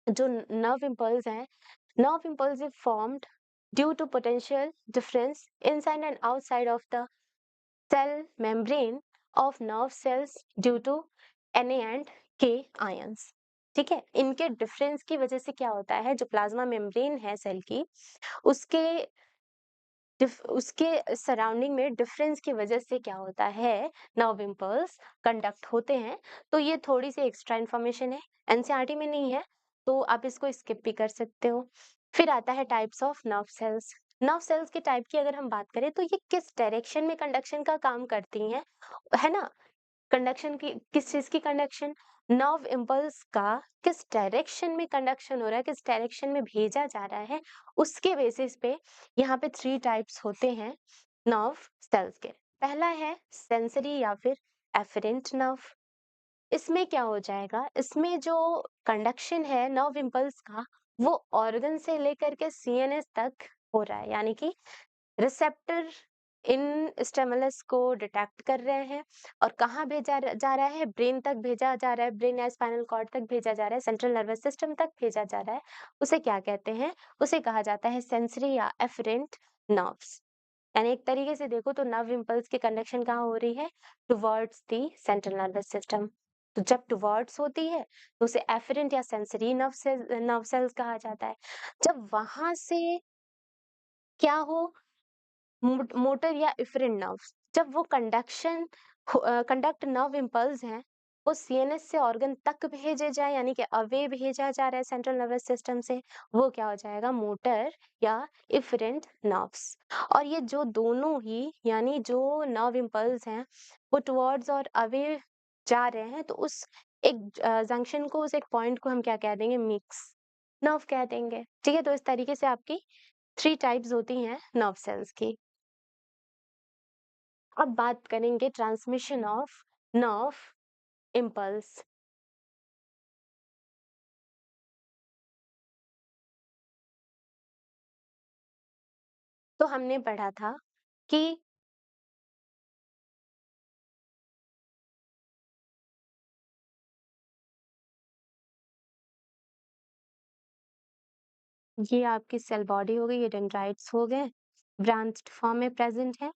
जो नर्व इम्पल्स हैं, nerve impulse is formed due to potential difference inside and outside of the cell membrane of nerve cells due to Na and K ions। ठीक है, इनके डिफरेंस की वजह से क्या होता है, जो प्लाज्मा मेम्ब्रेन है सेल की, उसके उसके सराउंडिंग में डिफरेंस की वजह से क्या होता है, नर्व इम्पल्स कंडक्ट होते हैं। तो ये थोड़ी सी एक्स्ट्रा इन्फॉर्मेशन है, एनसीईआरटी में नहीं है, तो आप इसको स्किप भी कर सकते हो। फिर आता है types of nerve cells. Nerve cells के टाइप की अगर हम बात करें तो ये किस डायरेक्शन में कंडक्शन का काम करती हैं, है ना? कंडक्शन की किस चीज की कंडक्शन, नर्व इम्पल्स का किस डायरेक्शन में कंडक्शन हो रहा है, किस डायरेक्शन में भेजा जा रहा है, उसके बेसिस पे यहाँ पे 3 टाइप्स होते हैं नर्व सेल्स के। पहला है सेंसरी या फिर एफरेंट नर्व। इसमें क्या हो जाएगा, इसमें जो कंडक्शन है नर्व इम्पल्स का, वो ऑर्गन से लेकर के सीएनएस तक हो रहा है, यानी कि रिसेप्टर इन स्टिमुलस को डिटेक्ट कर रहे हैं और कहाँ भेजा जा रहा है, ब्रेन तक भेजा जा रहा है, ब्रेन या स्पाइनल कॉर्ड तक भेजा जा रहा है, सेंट्रल नर्वस सिस्टम तक भेजा जा रहा है। उसे क्या कहते हैं? उसे कहा जाता है सेंसरी या एफरेंट नर्व्स। यानी एक तरीके से देखो तो नर्व इम्पल्स की कंडक्शन कहाँ हो रही है? Towards the central nervous system. तो जब टुवर्ड्स होती है तो उसे एफरेंट या सेंसरी नर्व सेल्स कहा जाता है। जब वहां से क्या हो, मोटर या इफरेंट नर्व्स, जब वो कंडक्ट नर्व इम्पल्स हैं, वो सीएनएस से ऑर्गन तक भेजे जाए, यानी कि अवे भेजा जा रहा है सेंट्रल नर्वस सिस्टम से, वो क्या हो जाएगा? मोटर या इफरेंट नर्व्स। और ये जो दोनों ही, यानी जो नर्व इम्पल्स हैं वो टुवर्ड्स और अवे जा रहे हैं, तो उस एक जंक्शन को, उस एक पॉइंट को हम क्या कह देंगे? मिक्स नर्व कह देंगे। ठीक है, तो इस तरीके से आपकी 3 टाइप्स होती हैं नर्व सेल्स की। अब बात करेंगे ट्रांसमिशन ऑफ नर्व इम्पल्स। तो हमने पढ़ा था कि ये आपकी सेल बॉडी हो गई, ये डेंड्राइट्स हो गए, ब्रांच्ड फॉर्म में प्रेजेंट है।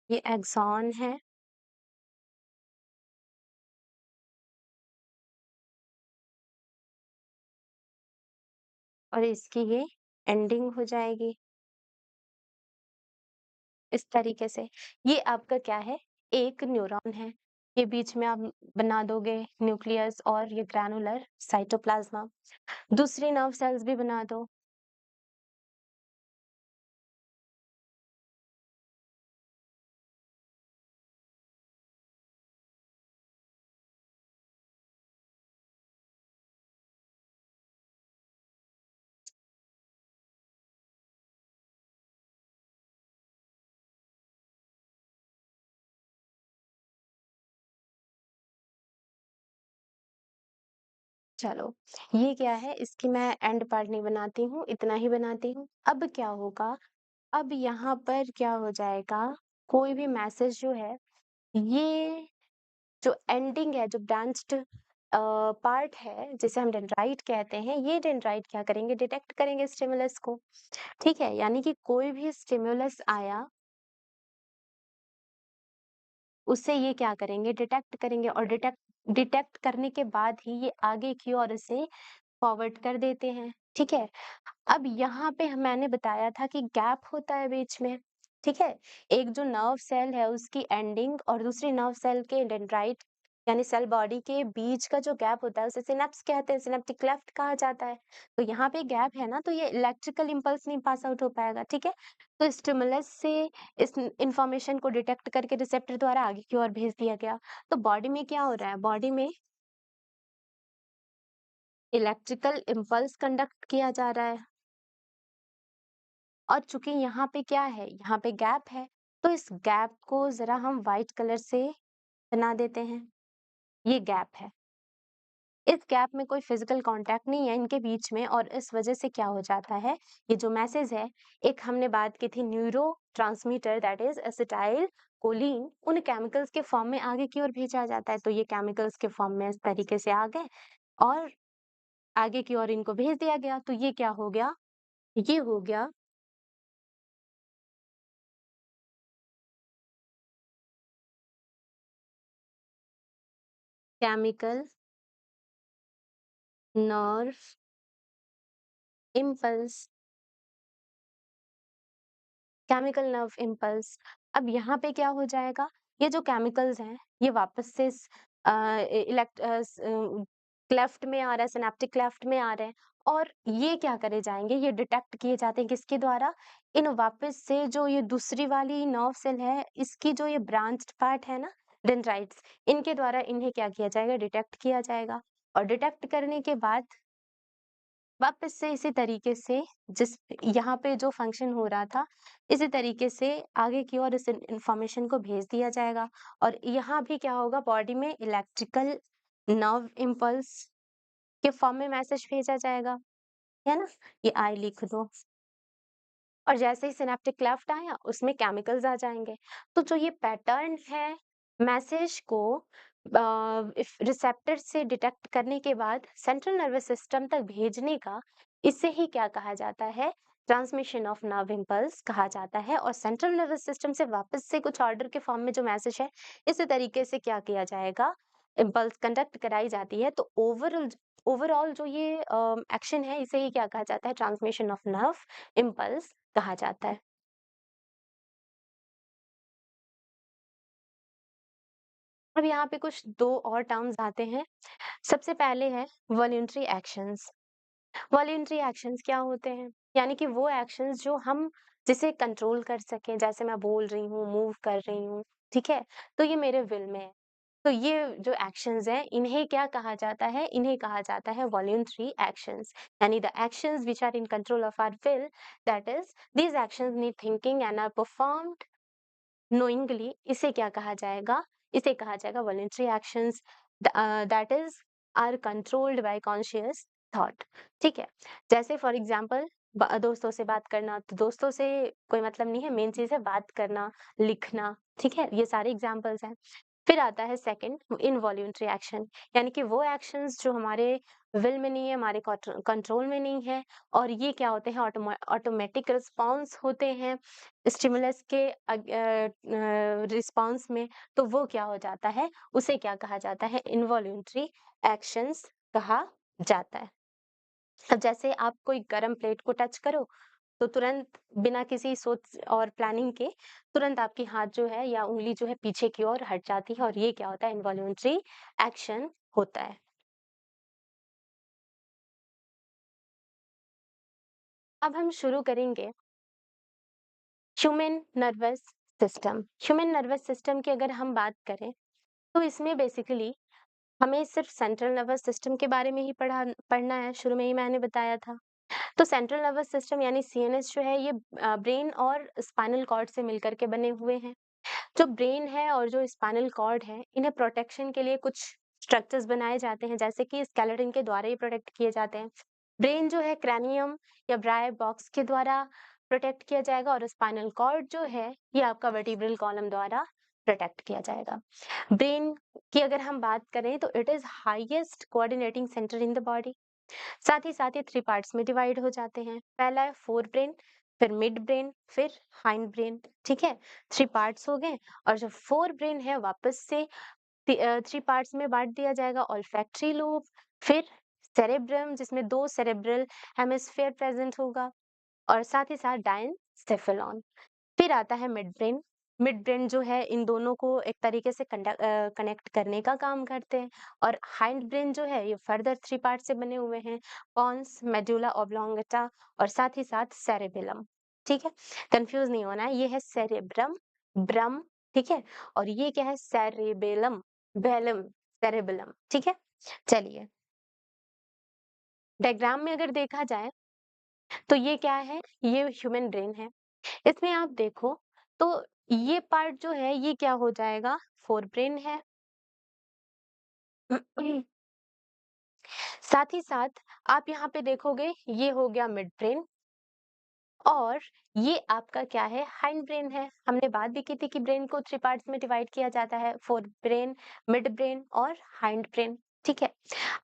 ये एक्सॉन है और इसकी ये एंडिंग हो जाएगी इस तरीके से। ये आपका क्या है? एक न्यूरॉन है। ये बीच में आप बना दोगे न्यूक्लियस और ये ग्रैनुलर साइटोप्लाज्मा। दूसरी नर्व सेल्स भी बना दो। चलो, ये क्या है, इसकी मैं एंड पार्ट नहीं बनाती हूँ, इतना ही बनाती हूँ। अब क्या होगा, अब यहाँ पर क्या हो जाएगा, कोई भी मैसेज जो है, ये जो एंडिंग है, जो ब्रांच्ड पार्ट है, जिसे हम डेंड्राइट कहते हैं, ये डेंड्राइट क्या करेंगे? डिटेक्ट करेंगे स्टिमुलस को। ठीक है, यानी कि कोई भी स्टिमुलस आया, उसे ये क्या करेंगे? डिटेक्ट करेंगे, और डिटेक्ट डिटेक्ट करने के बाद ही ये आगे की ओर इसे फॉरवर्ड कर देते हैं। ठीक है? अब यहाँ पे मैंने बताया था कि गैप होता है बीच में, ठीक है? एक जो नर्व सेल है उसकी एंडिंग और दूसरी नर्व सेल के डेंड्राइट यानी सेल बॉडी के बीच का जो गैप होता है उसे सिनेप्स कहते हैं, सिनेप्टिक क्लेफ्ट कहा जाता है। तो यहाँ पे गैप है ना, तो ये इलेक्ट्रिकल इम्पल्स नहीं पास आउट हो पाएगा, ठीक है? तो स्टिमुलस से इस इंफॉर्मेशन को डिटेक्ट करके रिसेप्टर द्वारा आगे की ओर भेज दिया गया। तो बॉडी में क्या हो रहा है? बॉडी में इलेक्ट्रिकल इम्पल्स कंडक्ट किया जा रहा है। और चूंकि यहाँ पे क्या है, यहाँ पे गैप है, तो इस गैप को जरा हम व्हाइट कलर से बना देते हैं। ये गैप है। इस गैप में कोई फिजिकल कांटेक्ट नहीं है इनके बीच में और इस वजह से क्या हो जाता है, ये जो मैसेज है, एक हमने बात की थी neuro transmitter that is acetyl choline, उन केमिकल्स के फॉर्म में आगे की ओर भेजा जाता है। तो ये केमिकल्स के फॉर्म में इस तरीके से आ गए और आगे की ओर इनको भेज दिया गया। तो ये क्या हो गया? ये हो गया chemical nerve impulse, chemical nerve impulse. अब यहाँ पे क्या हो जाएगा, ये जो केमिकल्स हैं ये वापस से क्लेफ्ट में आ रहा है, सिनेप्टिक क्लेफ्ट में आ रहे हैं और ये क्या करे जाएंगे, ये डिटेक्ट किए जाते हैं किसके द्वारा? इन वापस से जो ये दूसरी वाली नर्व सेल है इसकी जो ये ब्रांच्ड पार्ट है ना, डेंड्राइट्स, इनके द्वारा इन्हें क्या किया जाएगा, डिटेक्ट किया जाएगा। और डिटेक्ट करने के बाद वापस से इसी तरीके से जिस यहाँ पे जो फंक्शन हो रहा था, इसी तरीके से आगे की ओर इस इंफॉर्मेशन को भेज दिया जाएगा। और यहाँ भी क्या होगा, बॉडी में इलेक्ट्रिकल नर्व इम्पल्स के फॉर्म में मैसेज भेजा जाएगा, है ना? ये आई लिख दो। और जैसे ही सिनेप्टिक क्लेफ्ट आया उसमें केमिकल्स आ जाएंगे। तो जो ये पैटर्न है मैसेज को रिसेप्टर से डिटेक्ट करने के बाद सेंट्रल नर्वस सिस्टम तक भेजने का, इसे ही क्या कहा जाता है, ट्रांसमिशन ऑफ नर्व इम्पल्स कहा जाता है। और सेंट्रल नर्वस सिस्टम से वापस से कुछ ऑर्डर के फॉर्म में जो मैसेज है इसी तरीके से क्या किया जाएगा, इम्पल्स कंडक्ट कराई जाती है। तो ओवरऑल ओवरऑल जो ये एक्शन है इसे ही क्या कहा जाता है, ट्रांसमिशन ऑफ नर्व इम्पल्स कहा जाता है। अब यहाँ पे कुछ 2 और टर्म्स आते हैं। सबसे पहले है वॉलंटरी एक्शंस। वॉलंटरी एक्शंस क्या होते हैं? यानी कि वो एक्शंस जो हम जिसे कंट्रोल कर सकें, जैसे मैं बोल रही हूँ, मूव कर रही हूँ, ठीक है? तो ये मेरे विल में है। तो ये जो एक्शंस हैं, इन्हें क्या कहा जाता है? इन्हें कहा जाता है वॉलंटरी एक्शंस। यानी the actions which are in control of our will, that is these actions need thinking and are performed knowingly, इसे क्या कहा जाएगा? इसे कहा जाएगा voluntary actions that is are controlled by conscious thought, ठीक है? जैसे फॉर एग्जांपल दोस्तों से बात करना, तो दोस्तों से कोई मतलब नहीं है, मेन चीज है बात करना, लिखना, ठीक है? ये सारे एग्जांपल्स हैं। फिर आता है सेकंड इनवॉल्यूंटरी एक्शन, यानी कि वो एक्शंस जो हमारे विल में नहीं है, हमारे कंट्रोल में नहीं है और ये क्या होते हैं, ऑटोमेटिक रिस्पॉन्स होते हैं स्टिमुलस के रिस्पॉन्स में। तो वो क्या हो जाता है, उसे क्या कहा जाता है, इनवॉल्यूंटरी एक्शंस कहा जाता है। अब जैसे आप कोई गरम प्लेट को टच करो तो तुरंत बिना किसी सोच और प्लानिंग के तुरंत आपकी हाथ जो है या उंगली जो है पीछे की ओर हट जाती है और ये क्या होता है, इनवॉल्यूंटरी एक्शन होता है। अब हम शुरू करेंगे human nervous system. Human nervous system की अगर हम बात करें तो इसमें बेसिकली हमें सिर्फ सेंट्रल नर्वस सिस्टम के बारे में ही पढ़ना है, शुरू में ही मैंने बताया था। तो सेंट्रल नर्वस सिस्टम यानी सीएनएस जो है ये ब्रेन और स्पाइनल कॉर्ड से मिलकर के बने हुए हैं। जो ब्रेन है और जो स्पाइनल कॉर्ड है, इन्हें प्रोटेक्शन के लिए कुछ स्ट्रक्चर्स बनाए जाते हैं, जैसे कि स्केलेटन के द्वारा ही प्रोटेक्ट किए जाते हैं। ब्रेन जो है क्रैनियम या ब्राय बॉक्स के द्वारा प्रोटेक्ट किया जाएगा और स्पाइनल कॉर्ड जो है ये आपका वर्टिब्रल कॉलम द्वारा प्रोटेक्ट किया जाएगा। ब्रेन की अगर हम बात करें तो it is highest coordinating centre in the body. साथ ही साथ ये 3 पार्ट्स में डिवाइड हो जाते हैं। पहला है फोर ब्रेन, फिर मिड ब्रेन, फिर हाइंड ब्रेन, ठीक है? 3 पार्ट्स हो गए। और जो फोर ब्रेन है वापस से 3 पार्ट्स में बाँट दिया जाएगा, ऑल्फैक्टरी लोब, फिर सेरेब्रम जिसमें 2 सेरेब्रल हेमिस्फीयर प्रेजेंट होगा और साथ ही साथ डायनसेफेलॉन। फिर आता है मिड ब्रेन। मिड ब्रेन जो है इन दोनों को एक तरीके से कनेक्ट करने का काम करते हैं और हाइंड ब्रेन जो है ये फर्दर 3 पार्ट से बने हुए हैं, पॉन्स, मेडुला ऑब्लोंगेटा और साथ ही साथ सेरेबेलम। ठीक है, कंफ्यूज नहीं होना है, ये है सेरेब्रम, ब्रम, ठीक है, और ये क्या है सेरेबेलम, बेलम, सेरेबेलम। ठीक है, चलिए डायग्राम में अगर देखा जाए तो ये क्या है, ये ह्यूमन ब्रेन है। इसमें आप देखो तो ये पार्ट जो है ये क्या हो जाएगा, फोर ब्रेन है। साथ ही साथ आप यहाँ पे देखोगे ये हो गया मिड ब्रेन और ये आपका क्या है, हाइंड ब्रेन है। हमने बात भी की थी कि ब्रेन को 3 पार्ट्स में डिवाइड किया जाता है, फोर ब्रेन, मिड ब्रेन और हाइंड ब्रेन। ठीक है,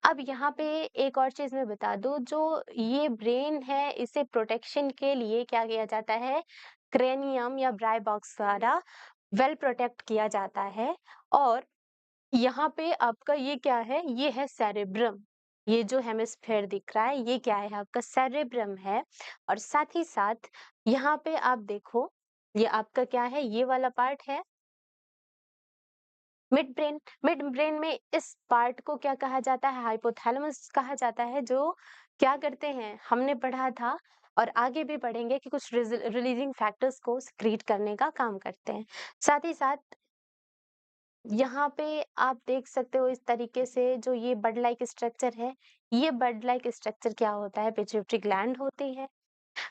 अब यहाँ पे एक और चीज मैं बता दूं, जो ये ब्रेन है इसे प्रोटेक्शन के लिए क्या किया जाता है, क्रेनियम या ब्राई बॉक्स द्वारा वेल प्रोटेक्ट किया जाता है। और यहाँ पे आपका ये क्या है, ये है सेरेब्रम। ये जो हेमिस्फेयर दिख रहा है ये क्या है, आपका सेरेब्रम है। और साथ ही साथ यहाँ पे आप देखो ये आपका क्या है, ये वाला पार्ट है मिड ब्रेन। मिड ब्रेन में इस पार्ट को क्या कहा जाता है, हाइपोथैलेमस कहा जाता है, जो क्या करते हैं हमने पढ़ा था और आगे भी पढ़ेंगे कि कुछ रिलीजिंग फैक्टर्स को सिक्रीट करने का काम करते हैं। साथ ही साथ यहाँ पे आप देख सकते हो इस तरीके से जो ये बड लाइक स्ट्रक्चर है, ये बड लाइक स्ट्रक्चर क्या होता है, पिट्यूटरी ग्लैंड होती है।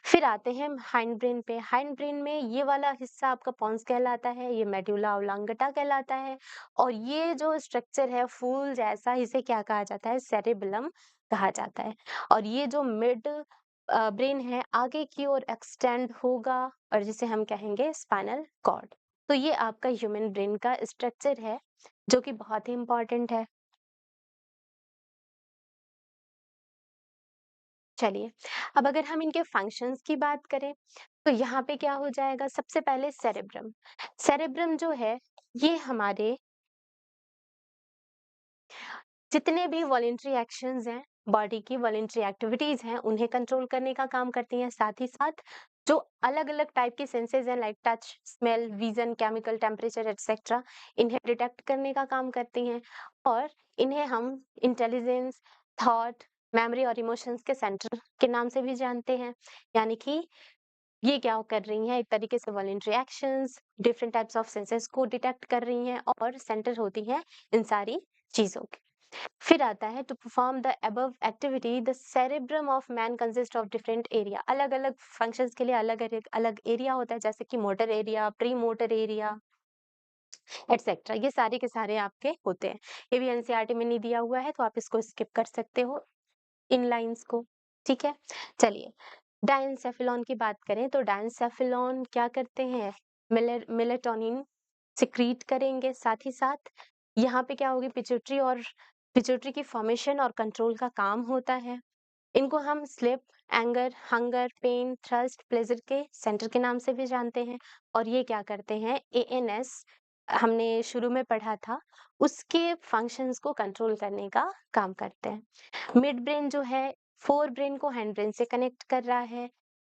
फिर आते हैं हाइंड ब्रेन पे। हाइंड ब्रेन में ये वाला हिस्सा आपका पॉन्स कहलाता है, ये मेडुला ऑब्लोंगेटा कहलाता है और ये जो स्ट्रक्चर है फूल जैसा, इसे क्या कहा जाता है, सेरेबेलम कहा जाता है। और ये जो मिड ब्रेन है आगे की ओर एक्सटेंड होगा और जिसे हम कहेंगे स्पाइनल कॉर्ड। तो ये आपका ह्यूमन ब्रेन का स्ट्रक्चर है जो कि बहुत ही इंपॉर्टेंट है। चलिए, अब अगर हम इनके फंक्शंस की बात करें तो यहाँ पे क्या हो जाएगा, सबसे पहले सेरेब्रम। सेरेब्रम जो है ये हमारे जितने भी वॉलेंट्री एक्शंस हैं, बॉडी की वॉलेंट्री एक्टिविटीज हैं, उन्हें कंट्रोल करने का काम करती हैं। साथ ही साथ जो अलग अलग टाइप के सेंसेस हैं like touch, smell, vision, chemical, temperature etcetera, इन्हें डिटेक्ट करने का काम करती हैं। और इन्हें हम इंटेलिजेंस, थॉट, मेमोरी और इमोशंस के सेंटर के नाम से भी जानते हैं। यानी कि ये क्या कर रही हैं, एक तरीके से voluntary actions, different types of senses को डिटेक्ट कर रही हैं और सेंटर होती हैं इन सारी चीजों की। फिर आता है to perform the above activity the cerebrum of man consist of different area. अलग अलग फंक्शंस के लिए अलग अलग अलग एरिया होता है, जैसे कि motor area, pre motor area etcetera, ये सारे के सारे आपके होते हैं। ये भी एनसीईआरटी में नहीं दिया हुआ है तो आप इसको स्किप कर सकते हो इन लाइंस को। ठीक है, चलिए डायनसेफेलॉन की बात करें तो डायनसेफेलॉन क्या करते हैं, मेलेटोनिन सिक्रीट करेंगे। साथ ही साथ यहाँ पे क्या होगी, पिट्यूटरी और पिट्यूटरी की फॉर्मेशन और कंट्रोल का काम होता है। इनको हम sleep, anger, hunger, pain, thirst, pleasure के सेंटर के नाम से भी जानते हैं। और ये क्या करते हैं, एएनएस हमने शुरू में पढ़ा था, उसके फंक्शंस को कंट्रोल करने का काम करते हैं। मिड ब्रेन जो है फोर ब्रेन को हैंड ब्रेन से कनेक्ट कर रहा है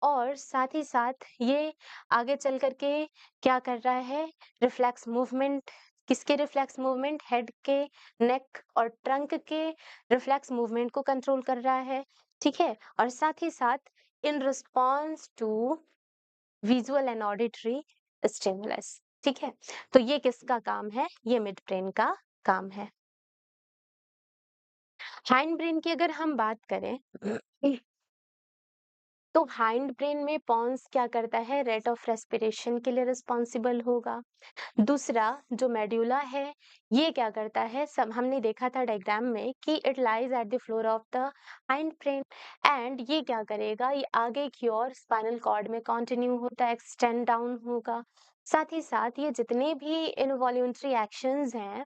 और साथ ही साथ ये आगे चल करके क्या कर रहा है, रिफ्लेक्स मूवमेंट, किसके रिफ्लेक्स मूवमेंट, हेड के, नेक और ट्रंक के रिफ्लेक्स मूवमेंट को कंट्रोल कर रहा है। ठीक है, और साथ ही साथ in response to visual and auditory stimulus. ठीक है, तो ये किसका काम है, ये मिड ब्रेन का काम है। हाइंड ब्रेन की अगर हम बात करें तो हाइंड ब्रेन में पॉन्स क्या करता है, रेट ऑफ रेस्पिरेशन के लिए रिस्पॉन्सिबल होगा। दूसरा जो मेड्यूला है ये क्या करता है, सब हमने देखा था डायग्राम में कि it lies at the floor of the hind brain and ये क्या करेगा, ये आगे की ओर स्पाइनल कॉर्ड में कंटिन्यू होता है, एक्सटेंड डाउन होगा। साथ ही साथ ये जितने भी इनवॉल्यूंटरी एक्शंस हैं,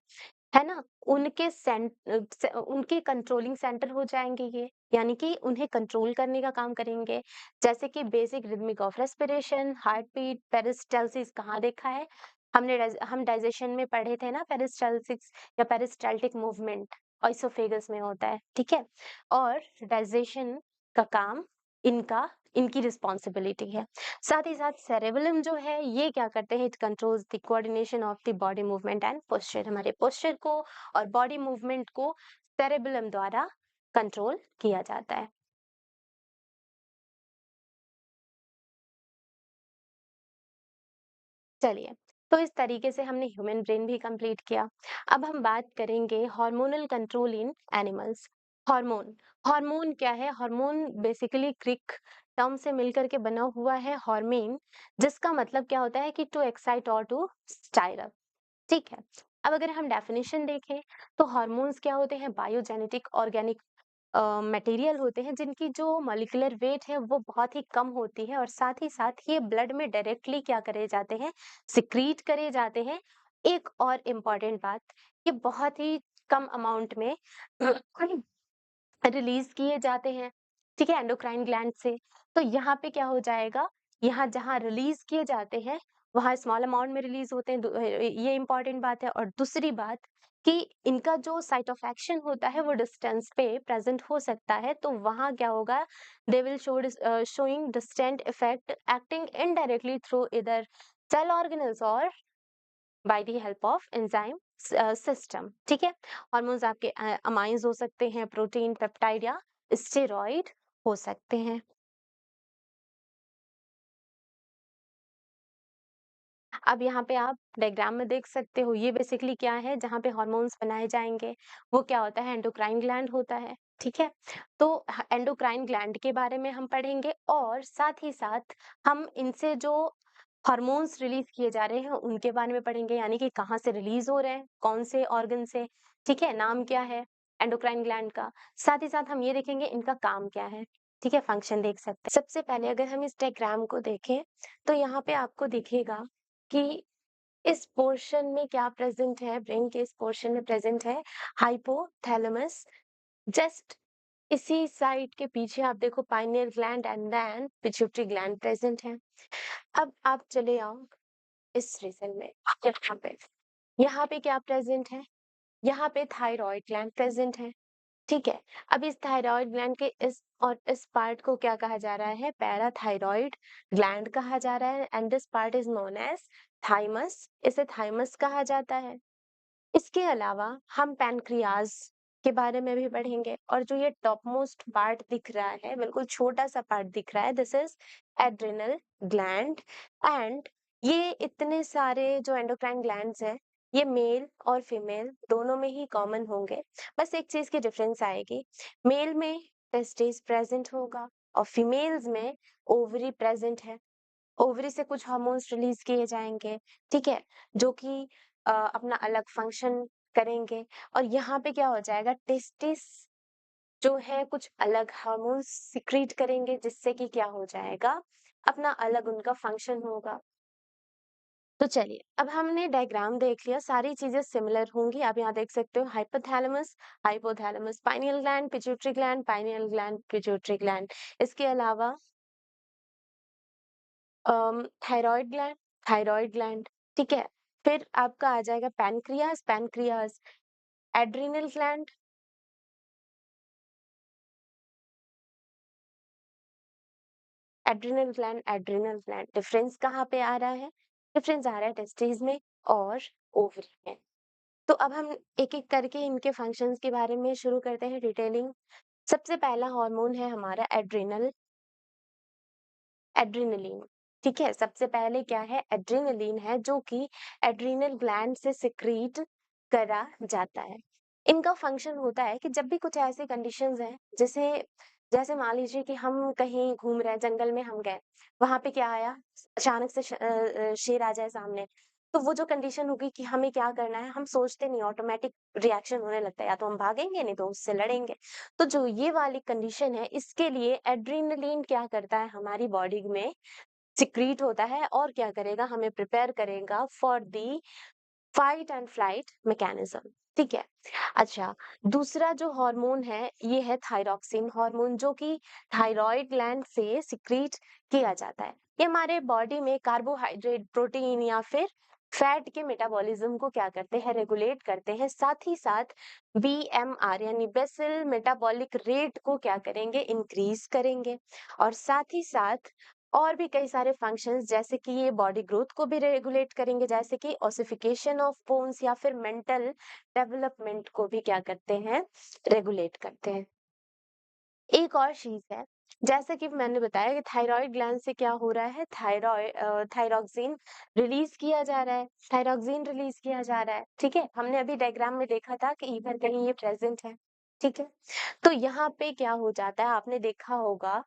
है ना, उनके कंट्रोलिंग सेंटर हो जाएंगे ये, यानी कि उन्हें कंट्रोल करने का काम करेंगे। जैसे कि basic rhythmic of respiration, heart beat, peristalsis कहाँ देखा है, हम डाइजेशन में पढ़े थे ना, पेरिस्टाल्सिस या पेरिस्टाल्टिक मूवमेंट, ऑइसोफेगस में होता है, ठीक है? और डाइजेशन का काम इनका इनकी रिस्पॉन्सिबिलिटी है। साथ ही साथ सेरेबेलम जो है ये क्या करते हैं, it controls the coordination of the body movement and posture. हमारे पोस्चर को और बॉडी मूवमेंट को सेरेबेलम द्वारा कंट्रोल किया जाता है। चलिए, तो इस तरीके से हमने ह्यूमन ब्रेन भी कंप्लीट किया। अब हम बात करेंगे हार्मोनल कंट्रोल इन एनिमल्स। हार्मोन, हार्मोन क्या है? हार्मोन बेसिकली ग्रीक टर्म से मिलकर के बना हुआ है हॉर्मीन, जिसका मतलब क्या होता है कि टू एक्साइट और टू स्टाइर अप, ठीक है? अब अगर हम डेफिनेशन देखें तो हार्मोन्स क्या होते हैं? बायोजेनेटिक ऑर्गेनिक मटेरियल होते हैं जिनकी जो मॉलिक्यूलर वेट है वो बहुत ही कम होती है, और साथ ही साथ ये ब्लड में डायरेक्टली क्या करे जाते हैं? सिक्रीट करे जाते हैं। एक और इम्पॉर्टेंट बात, ये बहुत ही कम अमाउंट में रिलीज किए जाते हैं, ठीक है, एंडोक्राइन ग्लैंड से। तो यहाँ पे क्या हो जाएगा, यहाँ जहाँ रिलीज किए जाते हैं वहाँ स्मॉल अमाउंट में रिलीज होते हैं, ये इंपॉर्टेंट बात है। और दूसरी बात कि इनका जो साइट ऑफ एक्शन होता है वो डिस्टेंस पे प्रेजेंट हो सकता है, तो वहाँ क्या होगा, they will showing distant effect acting indirectly through इधर सेल ऑर्गेनल्स और by the help of enzyme system, ठीक है? हार्मोन्स आपके अमाइंस हो सकते हैं, प्रोटीन, पेप्टाइड या स्टेरॉइड हो सकते हैं। अब यहाँ पे आप डायग्राम में देख सकते हो, ये बेसिकली क्या है, जहाँ पे हार्मोन्स बनाए जाएंगे वो क्या होता है? एंडोक्राइन ग्लैंड होता है, ठीक है? तो एंडोक्राइन ग्लैंड के बारे में हम पढ़ेंगे, और साथ ही साथ हम इनसे जो हार्मोन्स रिलीज किए जा रहे हैं उनके बारे में पढ़ेंगे, यानी कि कहाँ से रिलीज हो रहे हैं, कौन से ऑर्गन से, ठीक है, नाम क्या है एंडोक्राइन ग्लैंड का। साथ ही साथ हम ये देखेंगे इनका काम क्या है, ठीक है, फंक्शन देख सकते हैं। सबसे पहले अगर हम इस डायग्राम को देखें तो यहाँ पे आपको दिखेगा कि इस पोर्शन में क्या प्रेजेंट है, ब्रेन के इस पोर्शन में प्रेजेंट है हाइपोथैलेमस। जस्ट इसी साइड के पीछे आप देखो pineal gland and then pituitary gland present है। अब आप चले आओ इस रीजन में, यहाँ पे क्या प्रेजेंट है? यहाँ पे थायराइड ग्लैंड प्रेजेंट है, ठीक है? अब इस थायराइड ग्लैंड के इस पार्ट को क्या कहा जा रहा है? पैराथायरॉइड ग्लैंड कहा जा रहा है, and this part is known as thymus, इसे थाइमस कहा जाता है। इसके अलावा हम पैनक्रियाज के बारे में भी पढ़ेंगे, और जो ये टॉप मोस्ट पार्ट दिख रहा है, बिल्कुल छोटा सा पार्ट दिख रहा है, this is adrenal gland. And ये इतने सारे जो एंडोक्राइन ग्लैंड्स हैं ये मेल और फीमेल दोनों में ही कॉमन होंगे, बस एक चीज की डिफरेंस आएगी, मेल में टेस्टिस प्रेजेंट होगा और फीमेल्स में ओवरी प्रेजेंट है। ओवरी से कुछ हार्मोन्स रिलीज किए जाएंगे, ठीक है, जो कि अपना अलग फंक्शन करेंगे। और यहाँ पे क्या हो जाएगा, टेस्टिस जो है कुछ अलग हार्मोन्स सिक्रीट करेंगे, जिससे कि क्या हो जाएगा, अपना अलग उनका फंक्शन होगा। तो चलिए, अब हमने डायग्राम देख लिया, सारी चीजें सिमिलर होंगी। आप यहाँ देख सकते हो hypothalamus, hypothalamus, pineal gland, pituitary gland, pineal gland, pituitary gland. इसके अलावा थायराइड ग्लैंड, थायराइड ग्लैंड, ठीक है? फिर आपका आ जाएगा pancreas, pancreas, adrenal gland, adrenal gland, adrenal gland. Difference कहाँ पे आ रहा है? डिफरेंस आ रहा है टेस्टिस में और ओवरी में। तो अब हम एक-एक करके इनके फंक्शंस के बारे में शुरू करते हैं डिटेलिंग। सबसे पहला हार्मोन है हमारा एड्रिनल, एड्रेनलिन, ठीक है? सबसे पहले क्या है? एड्रेनलिन है, जो कि एड्रिनल ग्लैंड से सिक्रीट करा जाता है। इनका फंक्शन होता है कि जब भी कुछ ऐसी कंडीशंस हैं, जैसे जैसे मान लीजिए कि हम कहीं घूम रहे हैं, जंगल में हम गए, वहां पे क्या आया, अचानक से शेर आ जाए सामने, तो वो जो कंडीशन होगी कि हमें क्या करना है, हम सोचते नहीं, ऑटोमेटिक रिएक्शन होने लगता है, या तो हम भागेंगे, नहीं तो उससे लड़ेंगे। तो जो ये वाली कंडीशन है, इसके लिए एड्रेनलिन क्या करता है, हमारी बॉडी में सिक्रीट होता है और क्या करेगा, हमें प्रिपेयर करेगा for the fight and flight mechanism, ठीक है? अच्छा, दूसरा जो हार्मोन है ये है थायरॉक्सिन हार्मोन, जो कि थायराइड ग्लैंड से सिक्रीट किया जाता है। ये हमारे बॉडी में कार्बोहाइड्रेट, प्रोटीन या फिर फैट के मेटाबॉलिज्म को क्या करते हैं, रेगुलेट करते हैं। साथ ही साथ बीएमआर यानी बेसल मेटाबॉलिक रेट को क्या करेंगे, इंक्रीज करेंगे। और साथ ही साथ और भी कई सारे फंक्शंस, जैसे कि ये बॉडी ग्रोथ को भी रेगुलेट करेंगे, जैसे कि ओसिफिकेशन ऑफ बोन्स या फिर मेंटल डेवलपमेंट को भी क्या करते हैं, रेगुलेट करते हैं। एक और चीज है, जैसे कि मैंने बताया कि थायराइड ग्लैंड से क्या हो रहा है, थायरॉक्सिन रिलीज किया जा रहा है, थायरॉक्सिन रिलीज किया जा रहा है। ठीक है, हमने अभी डायग्राम में देखा था कि इधर कहीं ये प्रेजेंट है। ठीक है, तो यहाँ पे क्या हो जाता है, आपने देखा होगा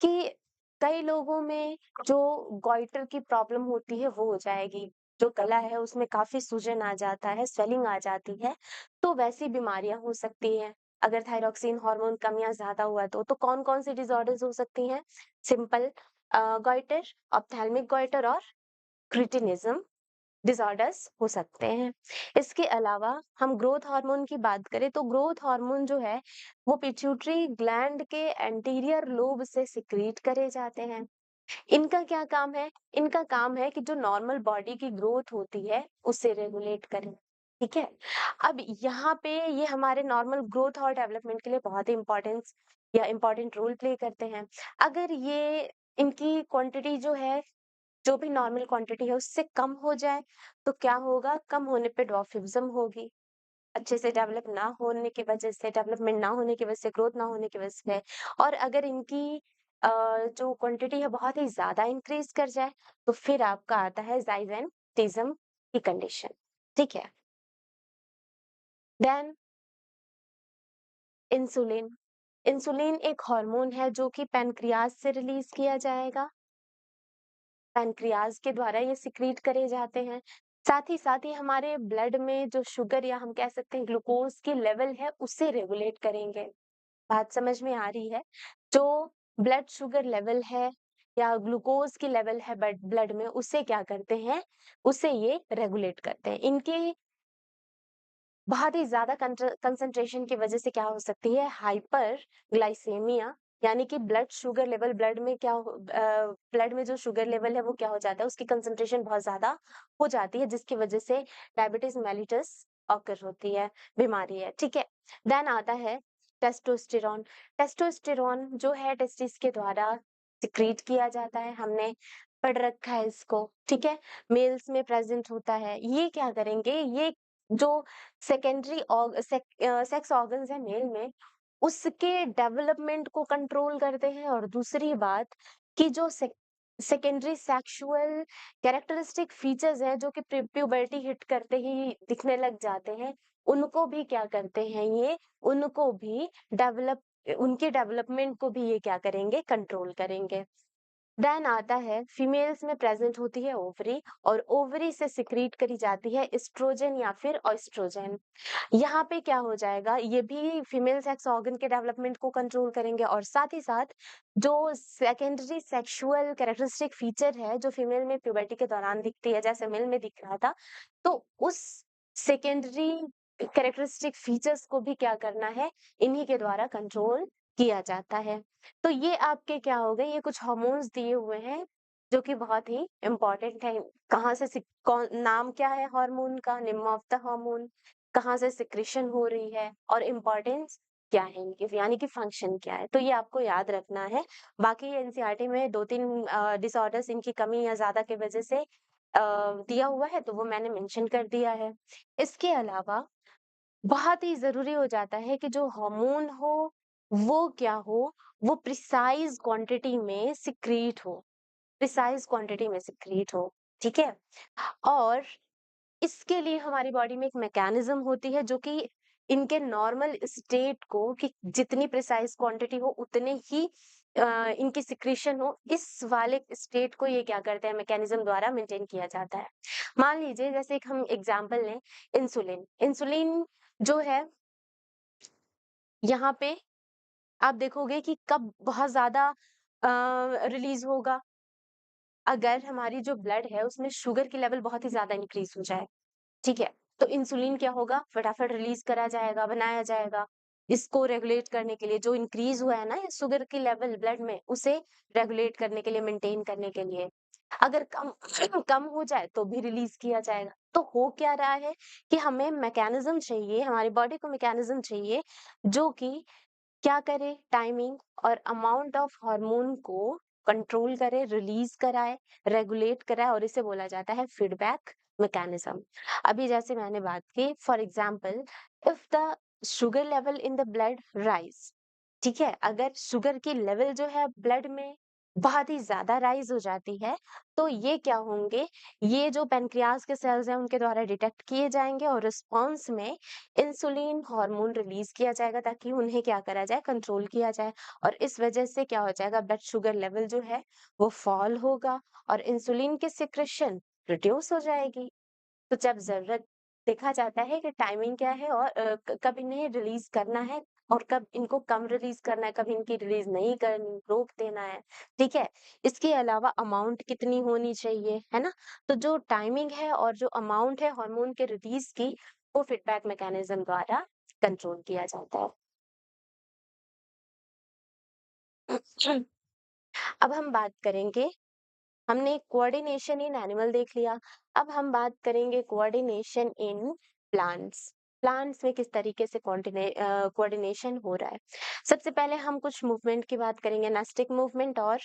कि कई लोगों में जो गॉइटर की प्रॉब्लम होती है वो हो जाएगी, जो गला है उसमें काफी सूजन आ जाता है, स्वेलिंग आ जाती है, तो वैसी बीमारियां हो सकती हैं। अगर थायरॉक्सिन हार्मोन कम या ज्यादा हुआ तो कौन कौन सी डिसऑर्डर्स हो सकती हैं, सिंपल गॉइटर, ऑप्थेल्मिक गॉइटर और क्रिटिनिज्म डिसऑर्डर्स हो सकते हैं। इसके अलावा हम ग्रोथ हार्मोन की बात करें तो ग्रोथ हार्मोन जो है वो पिट्यूटरी ग्लैंड के एंटीरियर लोब से सिक्रीट करे जाते हैं। इनका क्या काम है, इनका काम है कि जो नॉर्मल बॉडी की ग्रोथ होती है उसे रेगुलेट करें। ठीक है, अब यहाँ पे ये हमारे नॉर्मल ग्रोथ और डेवलपमेंट के लिए बहुत ही इम्पोर्टेंस या इम्पोर्टेंट रोल प्ले करते हैं। अगर ये इनकी क्वांटिटी जो है, जो भी नॉर्मल क्वांटिटी है उससे कम हो जाए तो क्या होगा, कम होने पे ड्वार्फिज्म होगी, अच्छे से डेवलप ना होने की वजह से, डेवलपमेंट ना होने की वजह से, ग्रोथ ना होने की वजह से। और अगर इनकी जो क्वांटिटी है बहुत ही ज्यादा इंक्रीज कर जाए तो फिर आपका आता है जाइजेंटिज्म की कंडीशन। ठीक है, देन इंसुलिन। इंसुलिन एक हार्मोन है जो कि पैनक्रियाज से रिलीज किया जाएगा, पैनक्रियाज के द्वारा ये सिक्रीट करे जाते हैं। साथ ही हमारे ब्लड में जो शुगर या हम कह सकते हैं ग्लूकोज की लेवल है उसे रेगुलेट करेंगे। बात समझ में आ रही है, जो ब्लड शुगर लेवल है या ग्लूकोज की लेवल है ब्लड में, उसे क्या करते हैं, उसे ये रेगुलेट करते हैं। इनके बहुत ही ज्यादा कंसंट्रेशन की वजह से क्या हो सकती है, हाइपर ग्लाइसेमिया, यानी कि ब्लड शुगर लेवल, ब्लड में ब्लड में जो शुगर लेवल है वो क्या हो जाता है, उसकी कंसंट्रेशन बहुत ज्यादा हो जाती है, जिसकी वजह से डायबिटीज मेलिटस ऑकर होती है, बीमारी है। ठीक है, देन आता है टेस्टोस्टेरॉन। टेस्टोस्टेरॉन जो है टेस्टिस के द्वारा सिक्रीट किया जाता है, हमने पढ़ रखा है इसको। ठीक है, मेल्स में प्रेजेंट होता है। ये क्या करेंगे, ये जो सेकेंडरी सेक्स ऑर्गन्स है मेल में, उसके डेवलपमेंट को कंट्रोल करते हैं। और दूसरी बात कि जो सेकेंडरी सेक्सुअल कैरेक्टरिस्टिक फीचर्स है जो कि प्यूबर्टी हिट करते ही दिखने लग जाते हैं, उनको भी क्या करते हैं ये, उनको भी डेवलप उनके डेवलपमेंट को भी ये क्या करेंगे, कंट्रोल करेंगे। देन आता है फीमेल्स में प्रेजेंट होती है ओवरी, और ओवरी से सिक्रीट करी जाती है एस्ट्रोजन या फिर ऑस्ट्रोजन। यहाँ पे क्या हो जाएगा, ये भी फीमेल सेक्स ऑर्गन के डेवलपमेंट को कंट्रोल करेंगे। और साथ ही साथ जो सेकेंडरी सेक्सुअल कैरेक्टरिस्टिक फीचर है जो फीमेल में प्यूबर्टी के दौरान दिखती है, जैसे मेल में दिख रहा था, तो उस सेकेंडरी कैरेक्टरिस्टिक फीचर्स को भी क्या करना है, इन्हीं के द्वारा कंट्रोल किया जाता है। तो ये आपके क्या हो गए, ये कुछ हार्मोन्स दिए हुए हैं जो कि बहुत ही इम्पोर्टेंट है। कहाँ से कौन नाम क्या है हार्मोन का, नेम ऑफ द हार्मोन, कहाँ से सिक्रीशन हो रही है और इम्पोर्टेंस क्या है इनकी, यानी कि फंक्शन क्या है, तो ये आपको याद रखना है। बाकी एनसीईआरटी में 2-3 डिसऑर्डर्स इनकी कमी या ज्यादा की वजह से दिया हुआ है, तो वो मैंने मेंशन कर दिया है। इसके अलावा बहुत ही ज़रूरी हो जाता है कि जो हार्मोन हो, वो क्या हो, वो प्रिसाइज़ क्वांटिटी में सिक्रीट हो, प्रिसाइज़ क्वांटिटी में सिक्रीट हो, ठीक है? और इसके लिए हमारी बॉडी में एक मैकेनिज़्म होती है जो कि इनके नॉर्मल स्टेट को, कि जितनी प्रिसाइज़ क्वांटिटी हो उतने ही इनकी सिक्रीशन हो, इस वाले स्टेट को ये क्या करते हैं, मैकेनिज़्म द्वारा मेंटेन किया जाता है। मान लीजिए जैसे एक हम एग्जांपल लें, इंसुलिन। इंसुलिन जो है यहाँ पे आप देखोगे कि कब बहुत ज़्यादा रिलीज़ होगा, अगर हमारी जो ब्लड है उसमें शुगर की लेवल बहुत ही ज़्यादा इंक्रीज़ हो जाए, ठीक है? तो इंसुलिन क्या होगा, फटाफट रिलीज़ करा जाएगा, बनाया जाएगा। इसको रेगुलेट करने के लिए जो इंक्रीज़ हुआ है ना ये शुगर की लेवल ब्लड में, उसे रेगुलेट करने के लिए, मेंटेन करने के लिए। अगर कम कम हो जाए तो भी रिलीज़ किया जाएगा। तो हो क्या रहा है कि हमें मैकेनिज़्म चाहिए, हमारी बॉडी को मैकेनिज़्म चाहिए जो कि क्या करे, टाइमिंग और अमाउंट ऑफ हार्मोन को कंट्रोल करे, रिलीज कराए, रेगुलेट कराए, और इसे बोला जाता है फीडबैक मैकेनिज्म। अभी जैसे मैंने बात की, for example, if the sugar level in the blood rise, ठीक है, अगर शुगर की लेवल जो है ब्लड में बहुत ही ज्यादा राइज हो जाती है, तो ये क्या होंगे, ये जो पेनक्रियास के सेल्स हैं उनके द्वारा डिटेक्ट किए जाएंगे और रिस्पॉन्स में इंसुलिन हार्मोन रिलीज किया जाएगा ताकि उन्हें क्या करा जाए, कंट्रोल किया जाए। और इस वजह से क्या हो जाएगा, ब्लड शुगर लेवल जो है वो फॉल होगा और इंसुलिन की सिक्रेशन रिड्यूस हो जाएगी। तो जब ज़रूरत देखा जाता है कि टाइमिंग क्या है और कब इन्हें रिलीज़ करना है और कब इनको कम रिलीज़ करना है, कब इनकी रिलीज़ नहीं करनी, रोक देना है, ठीक है? इसके अलावा अमाउंट कितनी होनी चाहिए, है ना? तो जो टाइमिंग है और जो अमाउंट है हार्मोन के रिलीज़ की, वो फीडबैक मैकेनिज़्म द्वारा कंट्रोल किया जाता है। अब हम बात करेंगे, हमने कोऑर्डिनेशन इन एनिमल देख लिया, अब हम बात करेंगे कोऑर्डिनेशन इन प्लांट्स। प्लांट्स में किस तरीके से कोऑर्डिनेशन हो रहा है। सबसे पहले हम कुछ मूवमेंट की बात करेंगे, नेस्टिक मूवमेंट, और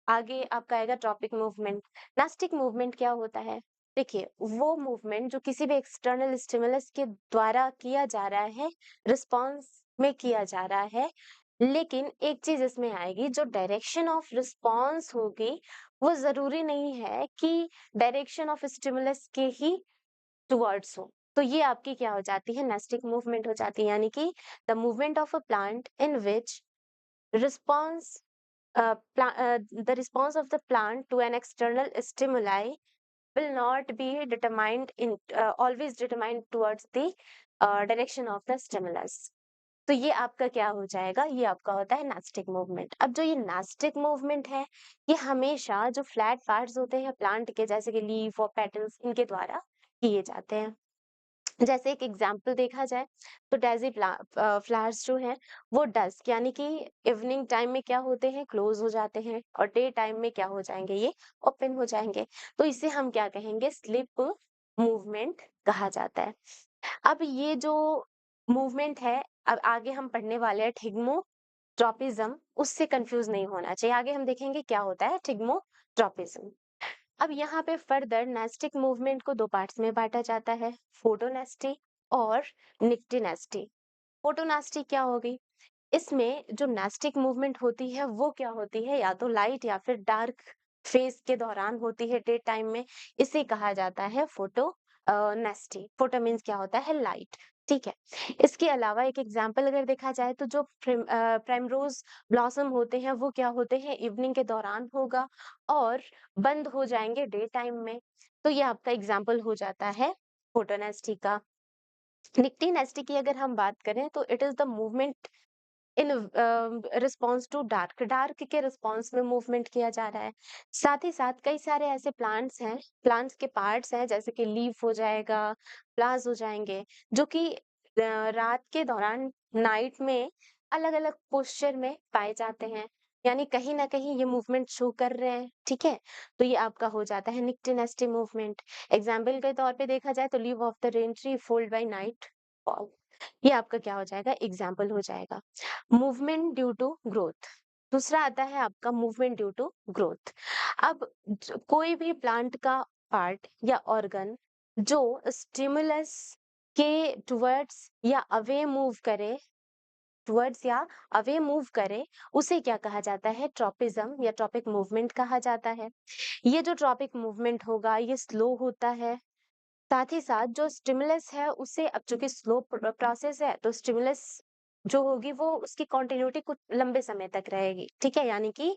आगे आपका आएगा ट्रॉपिक मूवमेंट। नेस्टिक मूवमेंट क्या होता है? देखिए, वो मूवमेंट जो किसी भी एक्सटर्नल स्टिमुलस के द्वारा किया जा रहा है, रिस्पॉन्स में किया जा रहा है, लेकिन एक चीज इसमें आएगी, जो डायरेक्शन ऑफ रिस्पॉन्स होगी वो जरूरी नहीं है कि डायरेक्शन ऑफ स्टिमुलस के ही टुवर्ड्स हो। तो ये आपकी क्या हो जाती है, नेस्टिक मूवमेंट हो जाती है, यानी कि the movement of a plant in which response the response of the plant to an external stimuli will not be determined in always determined towards the direction of the stimulus. तो ये आपका क्या हो जाएगा, ये आपका होता है नास्टिक मूवमेंट। अब जो ये नास्टिक मूवमेंट है, ये हमेशा जो फ्लैट पार्ट्स होते हैं प्लांट के, जैसे कि लीफ और पेटल्स, इनके द्वारा किए जाते हैं। जैसे एक एग्जाम्पल देखा जाए तो डेजी फ्लावर्स जो हैं वो डस्क यानी कि इवनिंग टाइम में क्या होते हैं, क्लोज हो जाते हैं, और डे टाइम में क्या हो जाएंगे, ये ओपन हो जाएंगे। तो इसे हम क्या कहेंगे, स्लिप मूवमेंट कहा जाता है। अब ये जो मूवमेंट है, अब आगे हम पढ़ने वाले हैं थिग्मोट्रोपिज्म, उससे कंफ्यूज नहीं होना चाहिए। आगे हम देखेंगे क्या होता है थिग्मोट्रोपिज्म। अब यहाँ पे फर्दर नेस्टिक मूवमेंट को दो पार्ट्स में बांटा जाता है, फोटोनेस्टी और निक्टिनेस्टी। फोटोनेस्टी क्या होगी, इसमें जो नेस्टिक मूवमेंट होती है वो क्या होती है, या तो लाइट या फिर डार्क फेज के दौरान होती है, डे टाइम में। इसे कहा जाता है फोटो नेस्टी। फोटो मीन्स क्या होता है, लाइट, ठीक है। इसके अलावा एक एग्जांपल अगर देखा जाए तो जो प्राइमरोज ब्लॉसम होते हैं वो क्या होते हैं, इवनिंग के दौरान होगा और बंद हो जाएंगे डे टाइम में। तो ये आपका एग्जाम्पल हो जाता है फोटोनेस्टी का। निक्टिनेस्टी की अगर हम बात करें तो it is the movement in response to dark, dark के रिस्पॉन्स में मूवमेंट किया जा रहा है। साथ ही साथ कई सारे ऐसे प्लांट्स हैं, प्लांट्स के पार्ट्स हैं, जैसे कि लीफ हो जाएगा, फ्लावर्स हो जाएंगे, जो कि रात के दौरान, नाइट में अलग अलग पोस्चर में पाए जाते हैं, यानी कहीं ना कहीं ये मूवमेंट शो कर रहे हैं, ठीक है। तो ये आपका हो जाता है निक्टिनेस्टी मूवमेंट। एग्जाम्पल के तौर पे देखा जाए तो leave of the rain tree fold by night fall, ये आपका क्या हो जाएगा, एग्जाम्पल हो जाएगा। मूवमेंट ड्यू टू ग्रोथ, दूसरा आता है आपका मूवमेंट ड्यू टू ग्रोथ। अब कोई भी प्लांट का पार्ट या ऑर्गन जो स्टिमुलस के टुवर्ड्स या अवे मूव करे, टुवर्ड्स या अवे मूव करे, उसे क्या कहा जाता है, ट्रॉपिज्म या ट्रॉपिक मूवमेंट कहा जाता है। ये जो ट्रॉपिक मूवमेंट होगा ये स्लो होता है, साथ ही साथ जो स्टिमुलस है उसे, अब चूंकि स्लो प्रोसेस है तो स्टिमुलस जो होगी वो उसकी कंटिन्यूटी कुछ लंबे समय तक रहेगी, ठीक है। यानी कि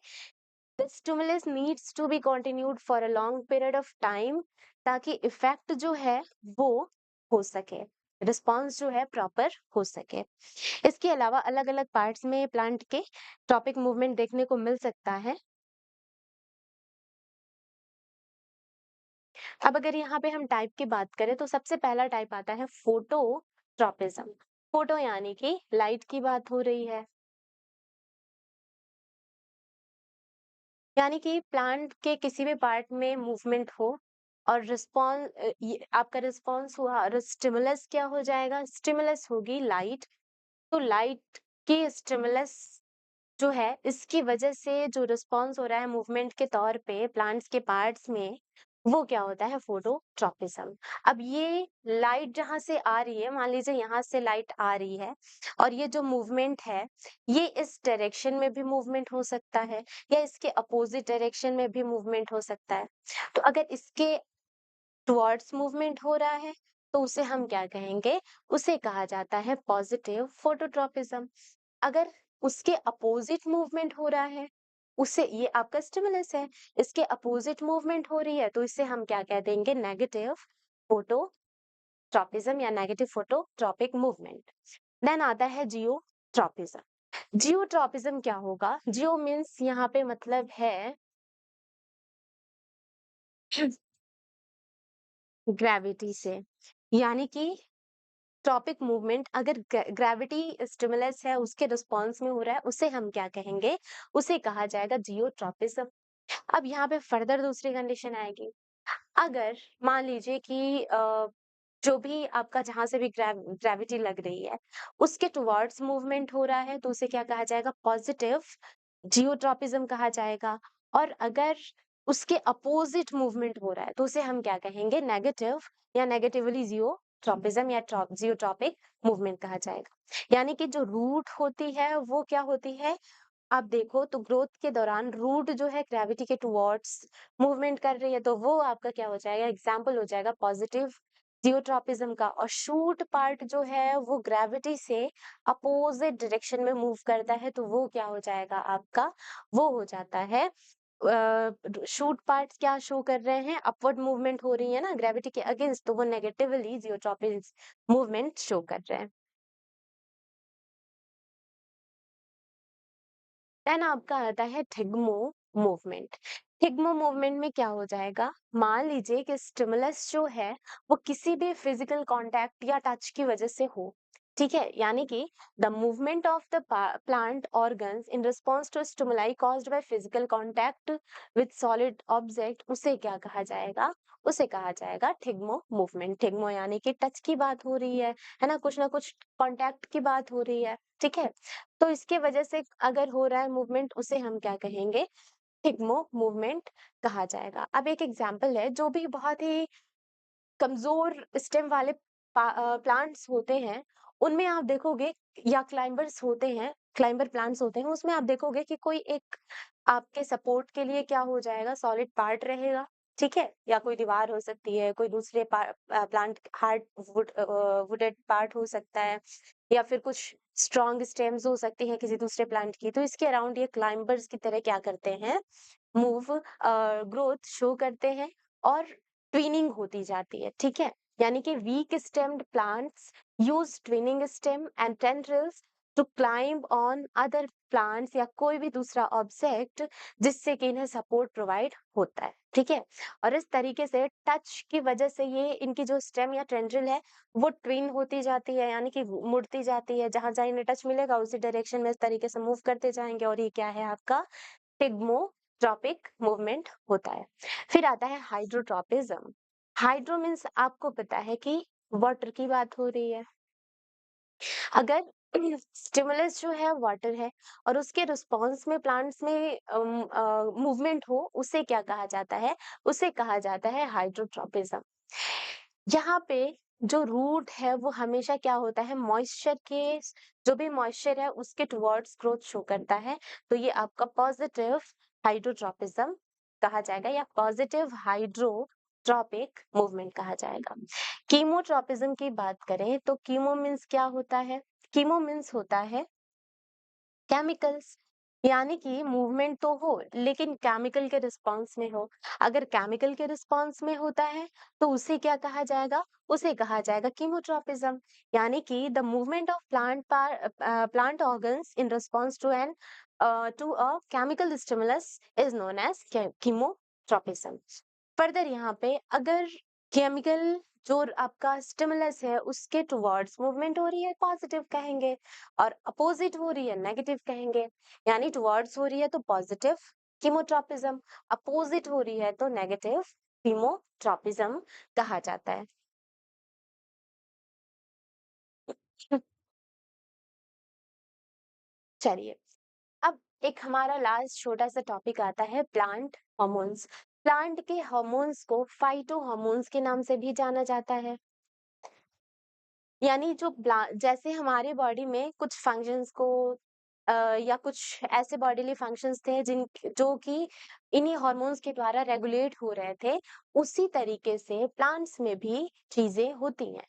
the stimulus needs to be continued for a long period of time, ताकि इफेक्ट जो है वो हो सके, रिस्पॉन्स जो है प्रॉपर हो सके। इसके अलावा अलग अलग पार्ट्स में प्लांट के टॉपिक मूवमेंट देखने को मिल सकता है। अब अगर यहाँ पे हम टाइप की बात करें तो सबसे पहला टाइप आता है फोटोट्रॉपिज्म। फोटो यानी कि लाइट की बात हो रही है, यानी कि प्लांट के किसी भी पार्ट में मूवमेंट हो और ये आपका रिस्पॉन्स हुआ और स्टिमुलस क्या हो जाएगा? स्टिमुलस होगी लाइट। तो लाइट की स्टिमुलस जो है इसकी वजह से जो रिस्पॉन्स हो रहा है मूवमेंट के तौर पे प्लांट्स के पार्ट्स में, वो क्या होता है? फोटोट्रॉपिज्म। अब ये लाइट जहां से आ रही है, मान लीजिए यहाँ से लाइट आ रही है और ये जो मूवमेंट है, ये इस डायरेक्शन में भी मूवमेंट हो सकता है या इसके अपोजिट डायरेक्शन में भी मूवमेंट हो सकता है। तो अगर इसके टुवर्ड्स मूवमेंट हो रहा है तो उसे हम क्या कहेंगे? उसे कहा जाता है पॉजिटिव फोटोट्रॉपिज्म। अगर उसके अपोजिट मूवमेंट हो रहा है, उसे, ये आपका स्टिमुलस है, इसके अपोजिट मूवमेंट हो रही है तो इसे हम क्या कह देंगे? नेगेटिव फोटोट्रॉपिज्म या नेगेटिव फोटोट्रॉपिक मूवमेंट। देन आता है जियोट्रॉपिज्म। जियोट्रॉपिज्म क्या होगा? जियो मीन्स यहाँ पे मतलब है ग्रेविटी से, यानी कि ट्रॉपिक मूवमेंट अगर ग्रेविटी स्टिमुलस है उसके रिस्पॉन्स में हो रहा है, उसे हम क्या कहेंगे? उसे कहा जाएगा जियोट्रॉपिज्म। अब यहाँ पे फर्दर दूसरी कंडीशन आएगी। अगर मान लीजिए कि जो भी आपका जहां से भी ग्रेविटी लग रही है उसके टुवर्ड्स मूवमेंट हो रहा है तो उसे क्या कहा जाएगा? पॉजिटिव जियोट्रॉपिज्म कहा जाएगा। और अगर उसके अपोजिट मूवमेंट हो रहा है तो उसे हम क्या कहेंगे? नेगेटिव या नेगेटिवली जियोट्रॉपिज्म या जियोट्रॉपिक मूवमेंट कहा जाएगा। यानी कि जो रूट होती है वो क्या होती है? आप देखो तो ग्रोथ के दौरान रूट जो है ग्रेविटी के टुवर्ड्स मूवमेंट कर रही है तो वो आपका क्या हो जाएगा? एग्जाम्पल हो जाएगा पॉजिटिव जियोट्रॉपिज्म का। और शूट पार्ट जो है वो ग्रेविटी से अपोजिट डायरेक्शन में मूव करता है तो वो क्या हो जाएगा आपका? वो हो जाता है शूट पार्ट क्या शो कर रहे हैं? अपवर्ड मूवमेंट हो रही है ना ग्रेविटी के अगेंस्ट, तो वो नेगेटिवली जियोट्रॉपिक मूवमेंट शो कर रहे हैं। देन आपका आता है थिग्मो मूवमेंट। थिग्मो मूवमेंट में क्या हो जाएगा? मान लीजिए कि स्टिमुलस जो है वो किसी भी फिजिकल कांटेक्ट या टच की वजह से हो, ठीक है? यानी कि the movement of the plant organs in response to stimuli caused by physical contact with solid object, उसे क्या कहा जाएगा? उसे कहा जाएगा थिग्मो मूवमेंट। थिग्मो यानी कि टच की बात हो रही है ना? कुछ ना कुछ कांटेक्ट की बात हो रही है, ठीक है? तो इसके वजह से अगर हो रहा है मूवमेंट, उसे हम क्या कहेंगे? थिग्मो मूवमेंट कहा जाएगा। अब एक एग्जांपल है, जो भी बहुत ही कमजोर स्टेम वाले प्लांट्स होते हैं, उनमें आप देखोगे, या क्लाइंबर्स होते हैं, क्लाइंबर प्लांट्स होते हैं, उसमें आप देखोगे कि कोई एक आपके सपोर्ट के लिए क्या हो जाएगा? सॉलिड पार्ट रहेगा, ठीक है? या कोई दीवार हो सकती है, कोई दूसरे प्लांट हार्ड वुडेड पार्ट हो सकता है, या फिर कुछ स्ट्रॉन्ग स्टेम्स हो सकती हैं किसी दूसरे प्लांट की। तो इसके अराउंड ये क्लाइंबर्स की तरह क्या करते हैं? मूव ग्रोथ शो करते हैं और ट्विनिंग होती जाती है, ठीक है? यानी कि weak stemmed plants use twining stem and tendrils to climb on other plants या कोई भी दूसरा ऑब्जेक्ट, जिससे कि इन्हें सपोर्ट प्रोवाइड होता है, ठीक है? और इस तरीके से टच की वजह से ये इनकी जो स्टेम या टेंड्रिल है वो ट्विन होती जाती है, यानी कि मुड़ती जाती है। जहां जहां इन्हें टच मिलेगा उसी डायरेक्शन में इस तरीके से मूव करते जाएंगे, और ये क्या है आपका? टिग्मोट्रॉपिक मूवमेंट होता है। फिर आता है हाइड्रोट्रॉपिज्म। हाइड्रो मीन्स आपको पता है कि वाटर की बात हो रही है। अगर स्टिमुलस जो है वाटर है और उसके रिस्पॉन्स में प्लांट्स में मूवमेंट हो, उसे क्या कहा जाता है? उसे कहा जाता है हाइड्रोट्रॉपिज्म। यहाँ पे जो रूट है वो हमेशा क्या होता है? मॉइस्चर के, जो भी मॉइस्चर है उसके टुवर्ड्स ग्रोथ शो करता है। तो ये आपका पॉजिटिव हाइड्रोट्रॉपिज्म कहा जाएगा या पॉजिटिव हाइड्रोट्रॉपिक मूवमेंट कहा जाएगा। कीमोट्रॉपिज्म की बात करें तो कीमो मीन्स क्या होता है? कीमो मीन्स होता है केमिकल्स, यानी कि मूवमेंट तो हो लेकिन केमिकल के रिस्पॉन्स में हो। अगर केमिकल के रिस्पॉन्स में होता है तो उसे क्या कहा जाएगा? उसे कहा जाएगा कीमोट्रॉपिज्म। यानी कि the movement of plant organs in response to a chemical stimulus is known as chemotropism. Further यहाँ पे अगर केमिकल जो आपका स्टिमुलस है उसके टुवर्ड्स मूवमेंट हो रही है, पॉजिटिव कहेंगे, और अपोजिट हो रही है, नेगेटिव कहेंगे। यानी टुवर्ड्स हो रही है तो पॉजिटिव, कीमोट्रॉपिज्म, अपोजिट हो रही है तो नेगेटिव कीमोट्रॉपिज्म कहा जाता है। चलिए, अब एक हमारा लास्ट छोटा सा टॉपिक आता है प्लांट हार्मोन्स। प्लांट के हार्मोन्स को फाइटो हार्मोन्स के नाम से भी जाना जाता है। यानी जो जैसे हमारे बॉडी में कुछ फंक्शंस को या कुछ ऐसे बॉडीली फंक्शंस थे जिन जो कि इन्हीं हार्मोन्स के द्वारा रेगुलेट हो रहे थे, उसी तरीके से प्लांट्स में भी चीजें होती हैं।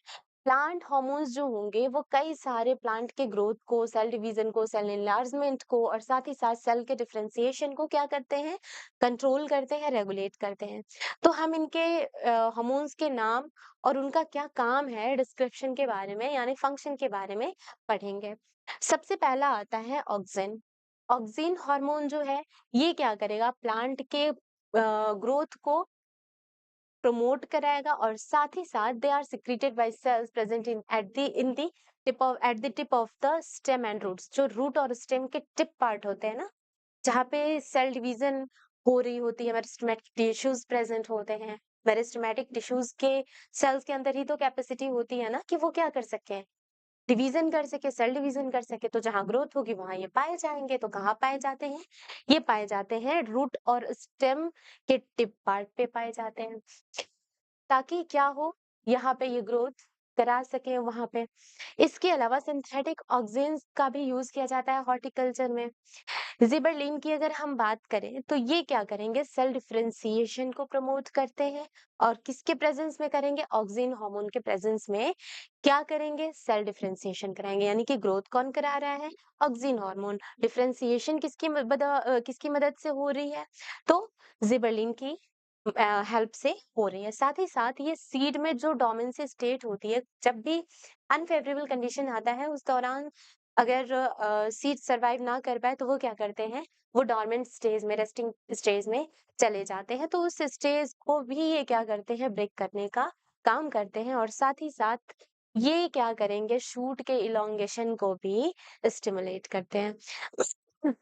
प्लांट हार्मोन्स जो होंगे वो कई सारे प्लांट के ग्रोथ को, सेल डिवीजन को, सेल एनलार्जमेंट को और साथ ही साथ सेल के डिफरेंशिएशन को क्या करते हैं, कंट्रोल करते हैं, रेगुलेट करते हैं। तो हम इनके हार्मोन्स के नाम और उनका क्या काम है डिस्क्रिप्शन के बारे में यानी फंक्शन के बारे में पढ़ेंगे। सबसे पहला आता है ऑक्सिन। ऑक्सिन हार्मोन जो है ये क्या करेगा, प्लांट के ग्रोथ को प्रमोट कराएगा और साथ ही साथ they are secreted by cells present in the tip of the stem and roots. जो रूट और स्टेम के टिप पार्ट होते हैं ना, जहाँ पे सेल डिवीजन हो रही होती है, मेरिस्टेमेटिक टिश्यूज प्रेजेंट होते हैं। मेरिस्टेमेटिक टिश्यूज के सेल्स के अंदर ही तो कैपेसिटी होती है ना कि वो क्या कर सके, डिवीजन कर सके, सेल डिवीजन कर सके। तो जहाँ ग्रोथ होगी वहां ये पाए जाएंगे। तो कहाँ पाए जाते हैं, ये पाए जाते हैं रूट और स्टेम के टिप पार्ट पे पाए जाते हैं, ताकि क्या हो, यहाँ पे ये ग्रोथ करा सके वहां पे। इसके अलावा सिंथेटिक ऑक्सीजन का भी यूज किया जाता है हॉर्टिकल्चर में। जिबरलिन की अगर हम बात करें तो ये क्या करेंगे, सेल डिफरेंशिएशन को प्रमोट करते हैं। और किसके प्रेजेंस में करेंगे, ऑक्सिन हार्मोन के प्रेजेंस में क्या करेंगे, सेल डिफरेंशिएशन कराएंगे। यानी कि ग्रोथ कौन करा रहा है, ऑक्सिन हार्मोन। डिफरेंशिएशन किसकी मदद से हो रही है, तो जिबरलिन की हेल्प से हो रही है। साथ ही साथ ये सीड में जो डोमेंसी स्टेट होती है, जब भी अनफेवरेबल कंडीशन आता है उस दौरान अगर सीड सरवाइव ना कर पाए तो वो क्या करते हैं, वो डोरमेंट स्टेज में, रेस्टिंग स्टेज में चले जाते हैं। तो उस स्टेज को भी ये क्या करते हैं, ब्रेक करने का काम करते हैं। और साथ ही साथ ये क्या करेंगे, शूट के इलोंगेशन को भी स्टिमुलेट करते हैं।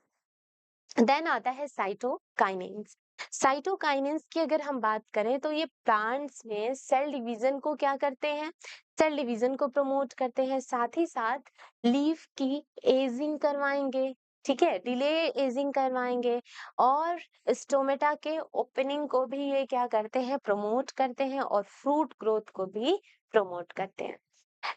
देन आता है साइटोकाइनेन्स। साइटोकाइनेन्स की अगर हम बात करें तो ये प्लांट्स में सेल डिवीजन को क्या करते हैं, सेल डिवीजन को प्रमोट करते हैं। साथ ही साथ लीफ की एजिंग करवाएंगे, ठीक है, डिले एजिंग करवाएंगे। और स्टोमेटा के ओपनिंग को भी ये क्या करते हैं, प्रमोट करते हैं। और फ्रूट ग्रोथ को भी प्रमोट करते हैं।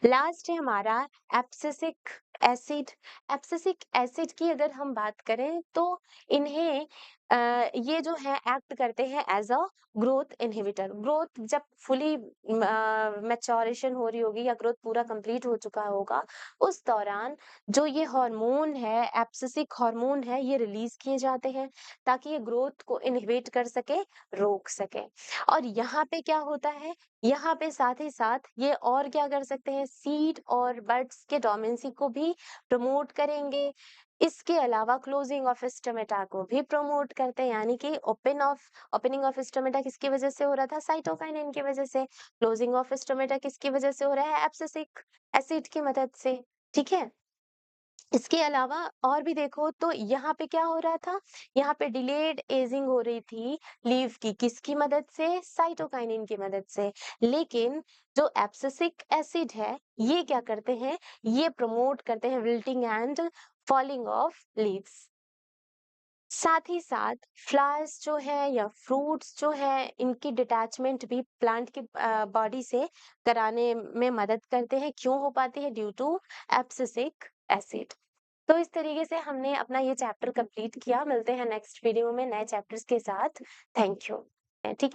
लास्ट है हमारा एब्सिसिक एसिड। एब्सिसिक एसिड की अगर हम बात करें तो इन्हें ये जो है एक्ट करते हैं as a growth inhibitor. Growth जब फुली मैच्योरेशन हो रही होगी या ग्रोथ पूरा कंप्लीट हो चुका होगा, उस दौरान जो ये हार्मोन है, एब्सिसिक हार्मोन है, ये रिलीज किए जाते हैं ताकि ये ग्रोथ को इनहिबिट कर सके, रोक सके। और यहाँ पे क्या होता है, यहाँ पे साथ ही साथ ये और क्या कर सकते हैं, सीड और बड्स के डोमेंसी को भी प्रमोट करेंगे। इसके अलावा क्लोजिंग ऑफ स्टोमेटा को भी प्रमोट करते हैं। यानी कि ओपनिंग ऑफ स्टोमेटा किसकी वजह से हो रहा था, साइटोकाइनिन की वजह से। क्लोजिंग ऑफ स्टोमेटा किसकी वजह से हो रहा है, एब्सिसिक एसिड की मदद से। ठीक है, इसके अलावा और भी देखो तो यहाँ पे क्या हो रहा था, यहाँ पे डिलेड एजिंग हो रही थी लीव की, किसकी मदद से, साइटोकाइनिन की मदद से। लेकिन जो एब्सिसिक एसिड है ये क्या करते हैं, ये प्रमोट करते हैं wilting and falling of leaves. साथ ही साथ फ्लावर्स जो है या फ्रूट्स जो है, इनकी डिटैचमेंट भी प्लांट की बॉडी से कराने में मदद करते हैं। क्यों हो पाती है, ड्यू टू एब्सिसिक एसिड। तो इस तरीके से हमने अपना ये चैप्टर कंप्लीट किया। मिलते हैं नेक्स्ट वीडियो में नए चैप्टर्स के साथ। Thank you. ठीक है।